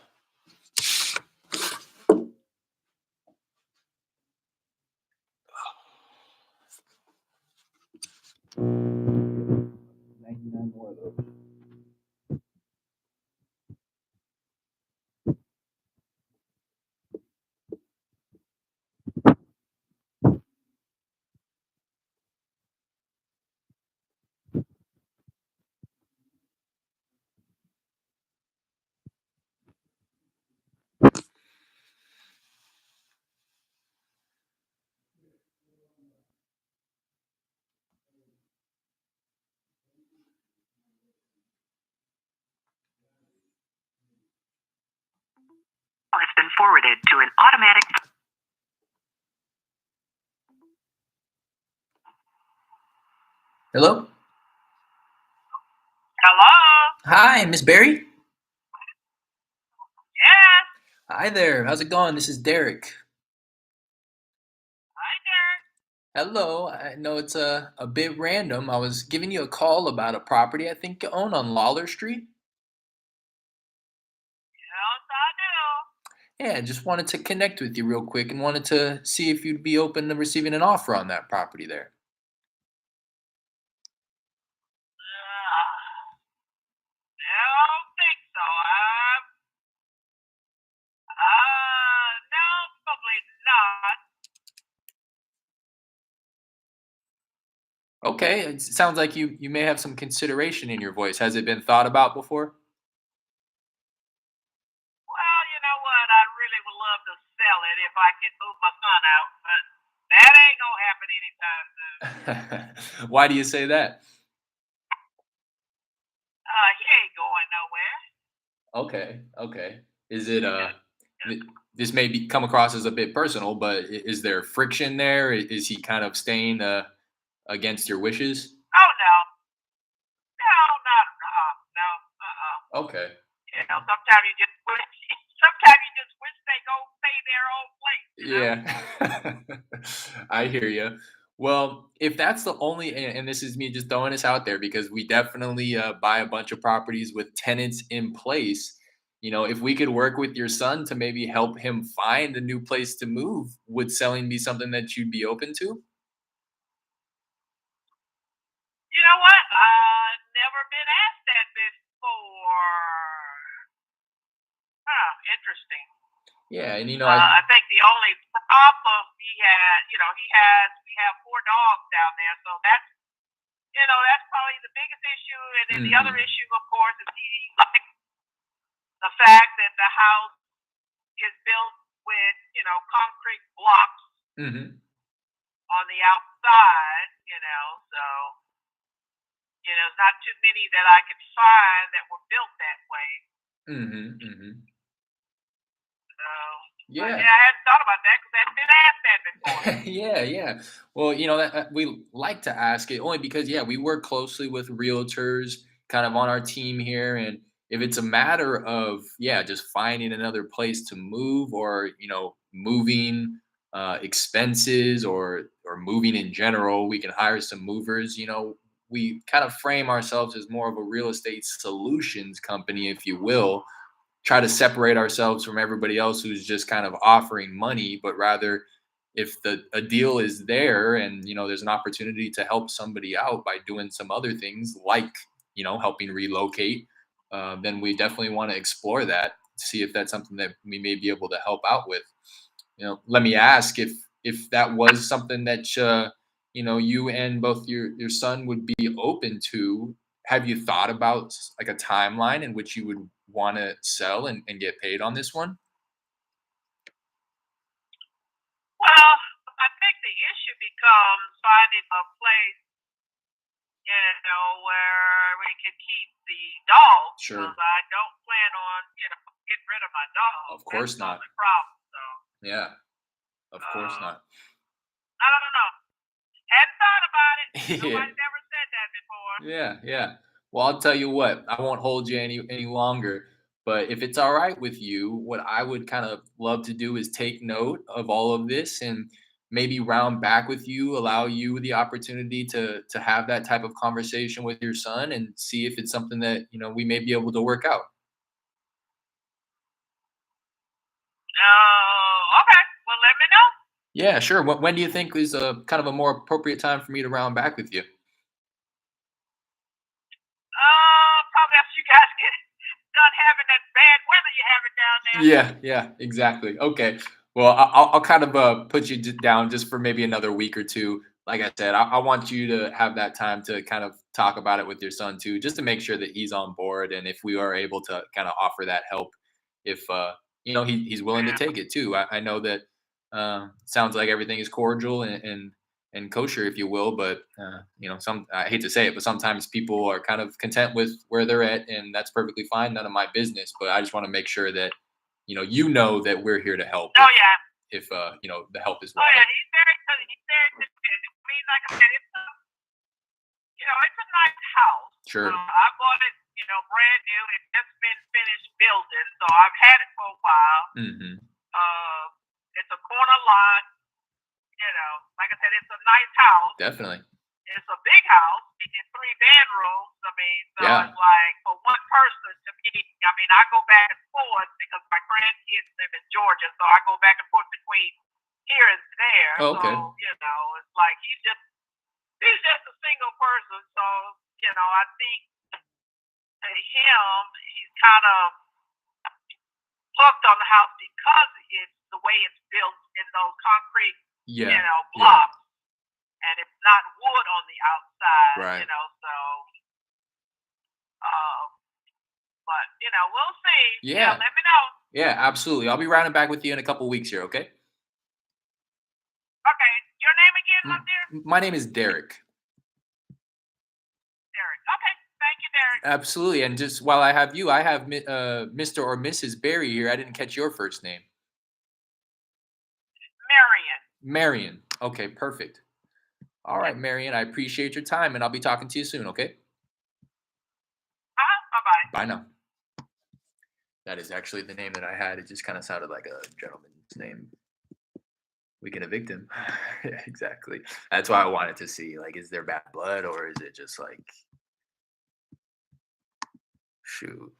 More of those. It's been forwarded to an automatic. Hello? Hello? Hi, Miss Barry? Yes. Hi there. How's it going? This is Derek. Hi, Derek. Hello. I know it's a bit random. I was giving you a call about a property I think you own on Lawler Street. Yes, I do. Yeah, just wanted to connect with you real quick and wanted to see if you'd be open to receiving an offer on that property there. I don't think so. No, probably not. Okay, it sounds like you may have some consideration in your voice. Has it been thought about before? Well, you know what? I really would love to sell it if I could move my son out, but that ain't gonna happen anytime soon. Why do you say that? He ain't going nowhere. Okay. Is it this may come across as a bit personal, but is there friction there? Is he kind of staying against your wishes? Oh no, no, not no. Okay. You know, sometimes you just wish, sometimes you just wish they go stay their own place. You know? Yeah. I hear you. Well, if that's the only, and this is me just throwing this out there because we definitely buy a bunch of properties with tenants in place. You know, if we could work with your son to maybe help him find a new place to move, would selling be something that you'd be open to? You know what? I've never been asked that before. Huh, interesting. Yeah, and I think the only problem he had, we have 4 dogs down there, so that's probably the biggest issue. And then the other issue, of course, is he likes the fact that the house is built with, concrete blocks on the outside, so, not too many that I could find that were built that way. So, Yeah. I hadn't thought about that because I hadn't been asked that before. Yeah. Well, we like to ask it only because, yeah, we work closely with realtors kind of on our team here. And if it's a matter of, yeah, just finding another place to move or, moving expenses or moving in general, we can hire some movers. We kind of frame ourselves as more of a real estate solutions company, if you will, try to separate ourselves from everybody else who's just kind of offering money, but rather if a deal is there and there's an opportunity to help somebody out by doing some other things like helping relocate, then we definitely want to explore that, see if that's something that we may be able to help out with. Let me ask if that was something that you and both your son would be open to. Have you thought about like a timeline in which you would want to sell and get paid on this one? Well, I think the issue becomes finding a place, where we can keep the dogs Sure. because I don't plan on, getting rid of my dog. Of course That's the not. only problem. So Yeah. Of course uh, not. I don't know. Hadn't thought about it. Yeah. Nobody's ever said that before. Yeah. Well, I'll tell you what, I won't hold you any longer. But if it's all right with you, what I would kind of love to do is take note of all of this and maybe round back with you, allow you the opportunity to have that type of conversation with your son and see if it's something that, we may be able to work out. Okay. Well, let me know. Yeah, sure. When do you think is a kind of a more appropriate time for me to round back with you? Probably after you guys get done having that bad weather you're having down there. Yeah, exactly. Okay. Well, I'll kind of put you down just for maybe another week or two. Like I said, I want you to have that time to kind of talk about it with your son too, just to make sure that he's on board. And if we are able to kind of offer that help, if he's willing to Yeah. take it too. I know that sounds like everything is cordial and kosher, if you will. But some I hate to say it, but sometimes people are kind of content with where they're at, and that's perfectly fine. None of my business. But I just want to make sure that that we're here to help. Oh yeah. If the help is Oh yeah. wanted. He's very committed. I mean, like I said, it's a nice house. Sure. I bought it, brand new. It's just been finished building, so I've had it for a while. Mm-hmm. It's a corner lot. Like I said, it's a nice house. Definitely. It's a big house. It's 3 bedrooms. I mean, so Yeah. it's like for one person to me. I mean, I go back and forth because my grandkids live in Georgia, so I go back and forth between here and there. Oh, okay. So it's like he's just a single person. So I think to him, he's kind of hooked on the house because it's the way it's built in those concrete, blocks, and it's not wood on the outside, Right. So, but we'll see. Yeah. Let me know. Yeah, absolutely. I'll be rounding back with you in a couple weeks here. Okay. Okay, your name again, up there? My name is Derek. Derek. Okay, thank you, Derek. Absolutely. And just while I have you, I have Mr. or Mrs. Barry here. I didn't catch your first name. Marion. Okay, perfect. All right, Marion, I appreciate your time, and I'll be talking to you soon, okay? Bye-bye. Bye now. That is actually the name that I had. It just kind of sounded like a gentleman's name. We can evict him. Yeah, exactly. That's why I wanted to see, like, is there bad blood, or is it just like, shoot.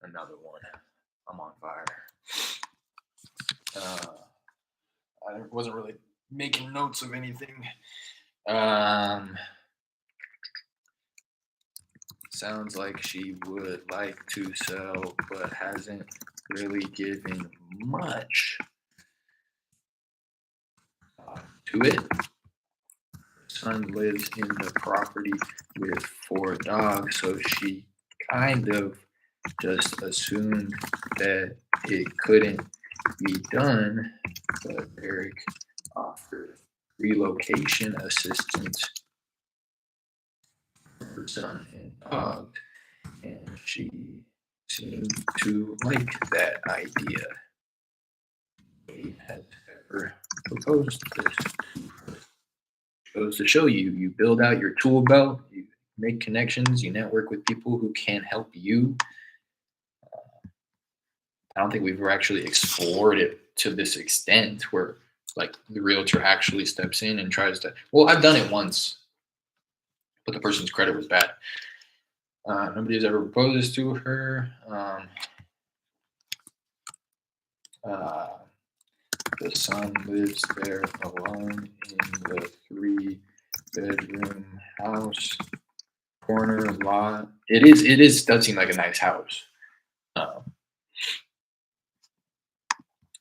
Another one. I'm on fire. I wasn't really making notes of anything. Sounds like she would like to sell, but hasn't really given much to it. Son lives in the property with 4 dogs, so she kind of just assumed that it couldn't be done, but Eric offered relocation assistance for her son and dog, and she seemed to like that idea. He has ever proposed this to her. Goes to show you, you build out your tool belt, you make connections, you network with people who can help you. I don't think we've ever actually explored it to this extent where like the realtor actually steps in and tries to, well, I've done it once, but the person's credit was bad. Nobody has ever proposed this to her. The son lives there alone in the 3-bedroom house, corner lot. It does seem like a nice house.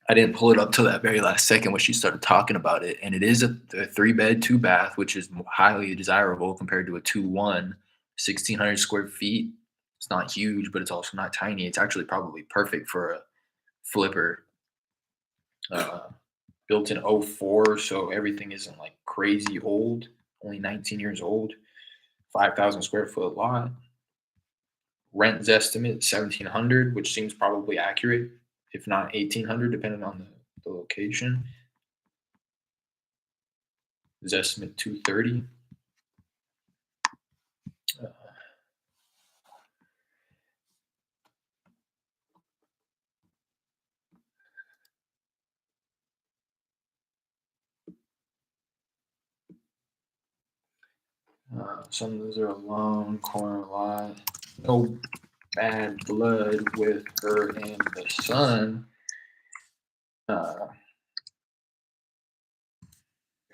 I didn't pull it up till that very last second when she started talking about it. And it is a 3-bed, 2-bath, which is highly desirable compared to a 2-1, 1,600 square feet. It's not huge, but it's also not tiny. It's actually probably perfect for a flipper. Built in 04, so everything isn't like crazy old. Only 19 years old. 5,000 square foot lot. rent estimate 1,700, which seems probably accurate, if not 1,800, depending on the location. Estimate 230. Some of those are alone, corner lot. No bad blood with her and the son.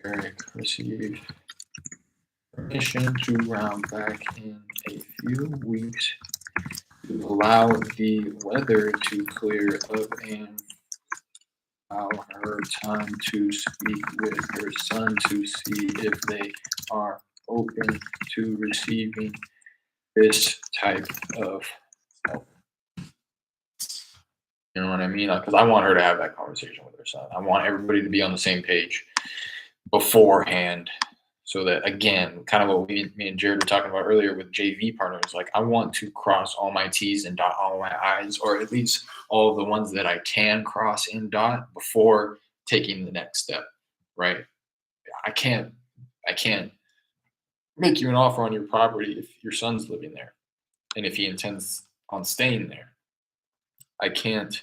Eric received permission to round back in a few weeks to allow the weather to clear up and allow her time to speak with her son to see if they are open to receiving this type of help. You know what I mean? Because I want her to have that conversation with her son. I want everybody to be on the same page beforehand, so that, again, kind of what me and Jared were talking about earlier with JV partners, like I want to cross all my T's and dot all my I's, or at least all of the ones that I can cross and dot before taking the next step, right? I can't make you an offer on your property if your son's living there and if he intends on staying there. I can't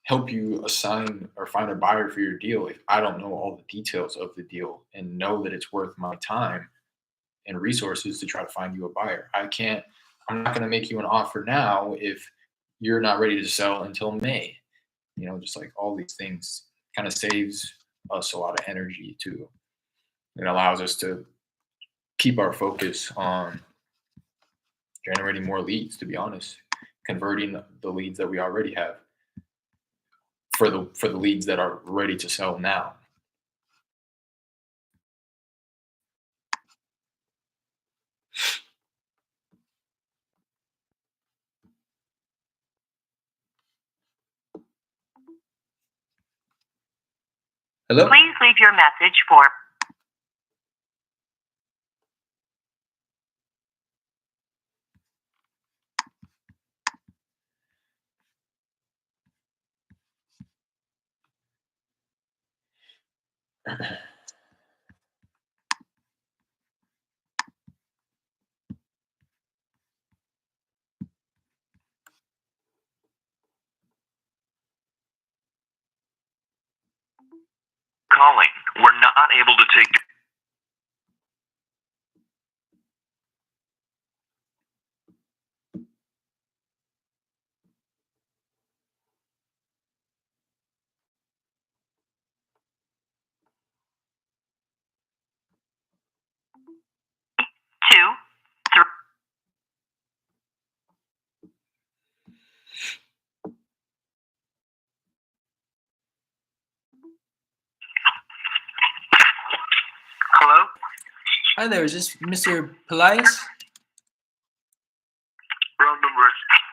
help you assign or find a buyer for your deal if I don't know all the details of the deal and know that it's worth my time and resources to try to find you a buyer. I'm not going to make you an offer now if you're not ready to sell until May. You know, just like all these things kind of saves us a lot of energy too. It allows us to keep our focus on generating more leads, to be honest, converting the leads that we already have for the leads that are ready to sell now. Hello? Please leave your message for Calling. We're not able to take. two, three. Hello? Hi there, is this Mr. Pelias? Wrong number.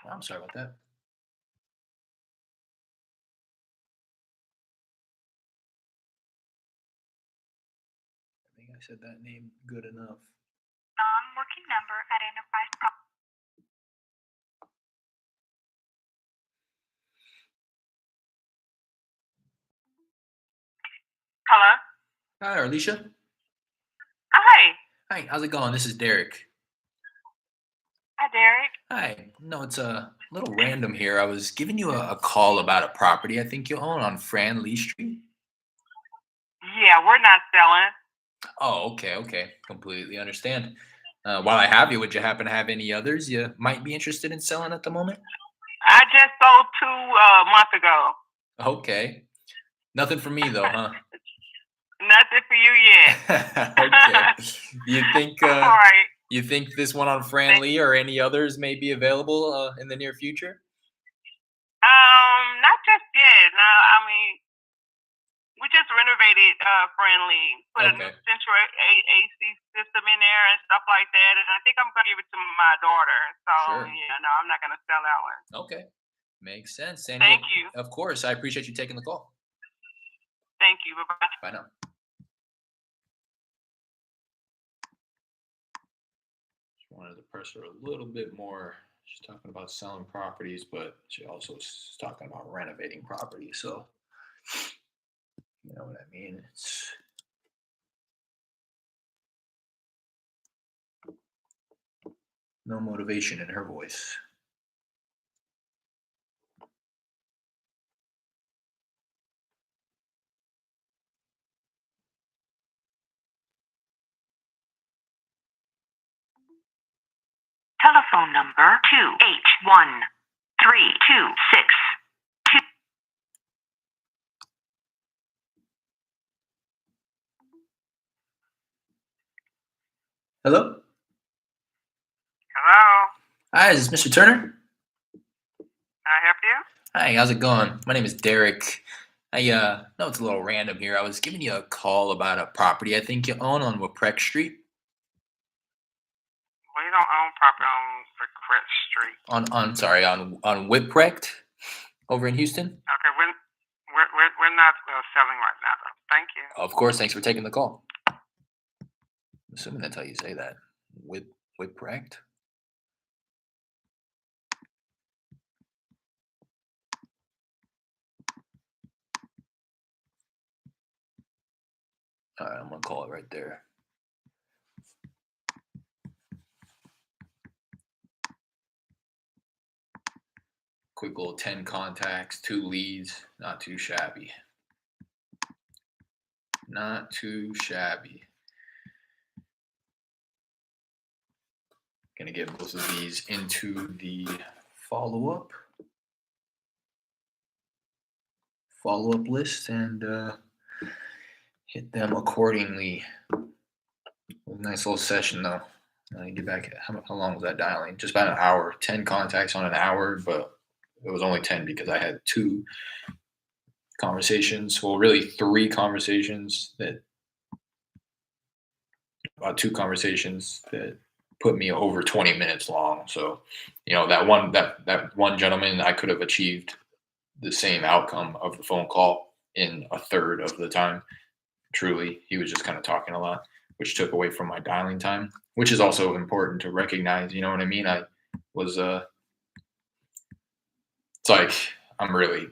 Oh, I'm sorry about that. I think I said that name good enough. Non-working number at Enterprise. Hello? Hi, Alicia. Hi. Hi, how's it going? This is Derek. Hi, Derek. Hi. No, it's a little random here. I was giving you a call about a property I think you own on Fran Lee Street. Yeah, we're not selling. Oh, okay. Completely understand. While I have you, would you happen to have any others you might be interested in selling at the moment? I just sold 2 months ago. Okay. Nothing for me though, huh? Nothing for you yet. Okay. You think All right. you think this one on Fran Lee or any others may be available in the near future? Not just yet. No, I mean, we just renovated Friendly, put a new Okay. central AC system in there and stuff like that. And I think I'm gonna give it to my daughter. So Sure. yeah, no, I'm not gonna sell that one. Okay. Makes sense. And Thank you. Of course, I appreciate you taking the call. Thank you. Bye bye. Bye now. Just wanted to press her a little bit more she's talking about selling properties, but she also is talking about renovating properties. So, you know what I mean? It's no motivation in her voice. Telephone number 281-3262. Hello? Hello. Hi, is this Mr. Turner? Can I help you? Hi, how's it going? My name is Derek. I know it's a little random here. I was giving you a call about a property I think you own on Waprek Street. We don't own property on Brickett Street. On Whiprecht over in Houston. Okay, we're not selling right now, though. Thank you. Of course, thanks for taking the call. I'm assuming that's how you say that. Whiprecht. All right, I'm gonna call it right there. Quick little 10 contacts, 2 leads, not too shabby. Not too shabby. Gonna get both of these into the follow-up list and hit them accordingly. Nice little session though. Get back. How long was that dialing? Just about an hour. 10 contacts on an hour, but it was only 10 because I had 2 conversations. Well, really 3 conversations about 2 conversations that put me over 20 minutes long. So, you know, that one gentleman, I could have achieved the same outcome of the phone call in a third of the time. Truly, he was just kind of talking a lot, which took away from my dialing time, which is also important to recognize. You know what I mean? I was it's like I'm really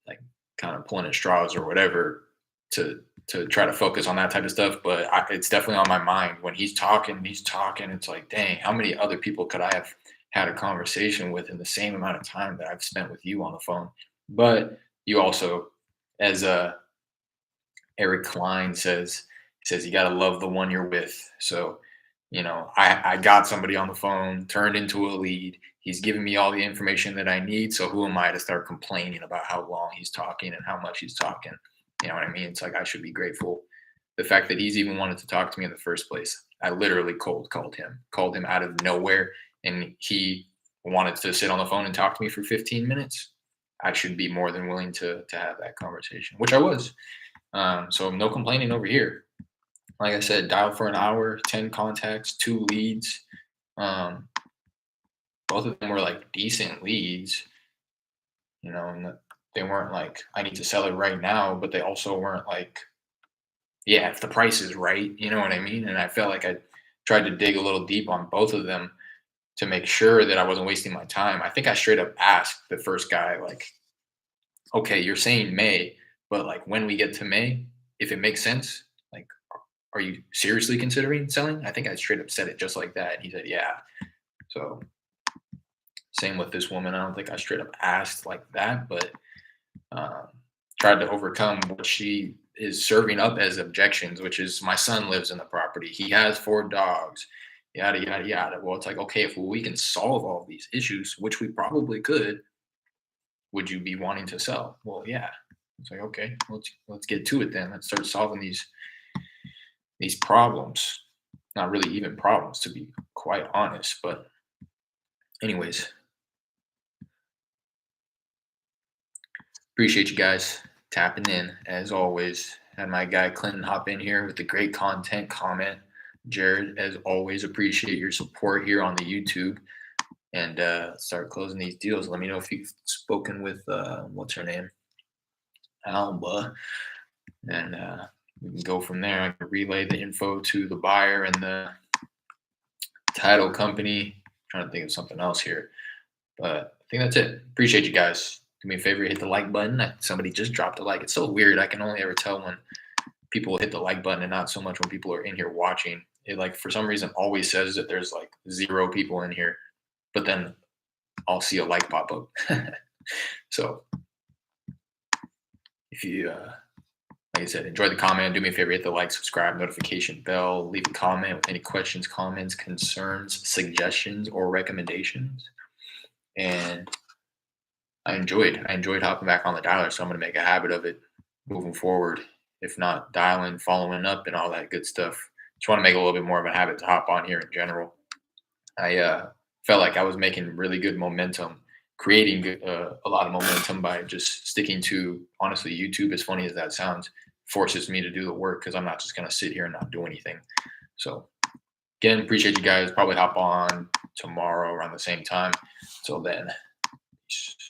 like kind of pulling at straws or whatever to try to focus on that type of stuff. But it's definitely on my mind when he's talking. It's like, dang, how many other people could I have had a conversation with in the same amount of time that I've spent with you on the phone? But you also, as Eric Klein says you got to love the one you're with. So, you know, I got somebody on the phone, turned into a lead. He's giving me all the information that I need. So who am I to start complaining about how long he's talking and how much he's talking? You know what I mean? It's like I should be grateful. The fact that he's even wanted to talk to me in the first place. I literally called him out of nowhere, and he wanted to sit on the phone and talk to me for 15 minutes. I should be more than willing to have that conversation, which I was. So no complaining over here. Like I said, dialed for an hour, 10 contacts, 2 leads. Both of them were like decent leads, you know, and they weren't like, I need to sell it right now, but they also weren't like, yeah, if the price is right, you know what I mean? And I felt like I tried to dig a little deep on both of them to make sure that I wasn't wasting my time. I think I straight up asked the first guy, like, okay, you're saying May, but like when we get to May, if it makes sense, like, are you seriously considering selling? I think I straight up said it just like that. And he said, yeah. So same with this woman. I don't think I straight up asked like that, but tried to overcome what she is serving up as objections, which is my son lives in the property. He has 4 dogs, yada, yada, yada. Well, it's like, okay, if we can solve all these issues, which we probably could, would you be wanting to sell? Well, yeah. It's like, okay, let's get to it then. Let's start solving these problems. Not really even problems, to be quite honest. But anyways, appreciate you guys tapping in as always. Had my guy Clinton hop in here with the great content comment. Jared, as always, appreciate your support here on the YouTube. And start closing these deals. Let me know if you've spoken with what's her name, Alba, and we can go from there. I can relay the info to the buyer and the title company trying to think of something else here, but I think that's it. Appreciate you guys. Do me a favor, hit the like button. Somebody just dropped a like. It's so weird. I can only ever tell when people hit the like button and not so much when people are in here watching. It like for some reason always says that there's like 0 people in here, but then I'll see a like pop up. So if you like I said, enjoy the comment, do me a favor, hit the like, subscribe, notification bell, leave a comment with any questions, comments, concerns, suggestions, or recommendations. And I enjoyed hopping back on the dialer, so I'm going to make a habit of it moving forward. If not dialing, following up, and all that good stuff. Just want to make a little bit more of a habit to hop on here in general. I felt like I was making really good momentum, creating a lot of momentum by just sticking to, honestly, YouTube, as funny as that sounds, forces me to do the work because I'm not just going to sit here and not do anything. So again, appreciate you guys. Probably hop on tomorrow around the same time. Till then. Peace.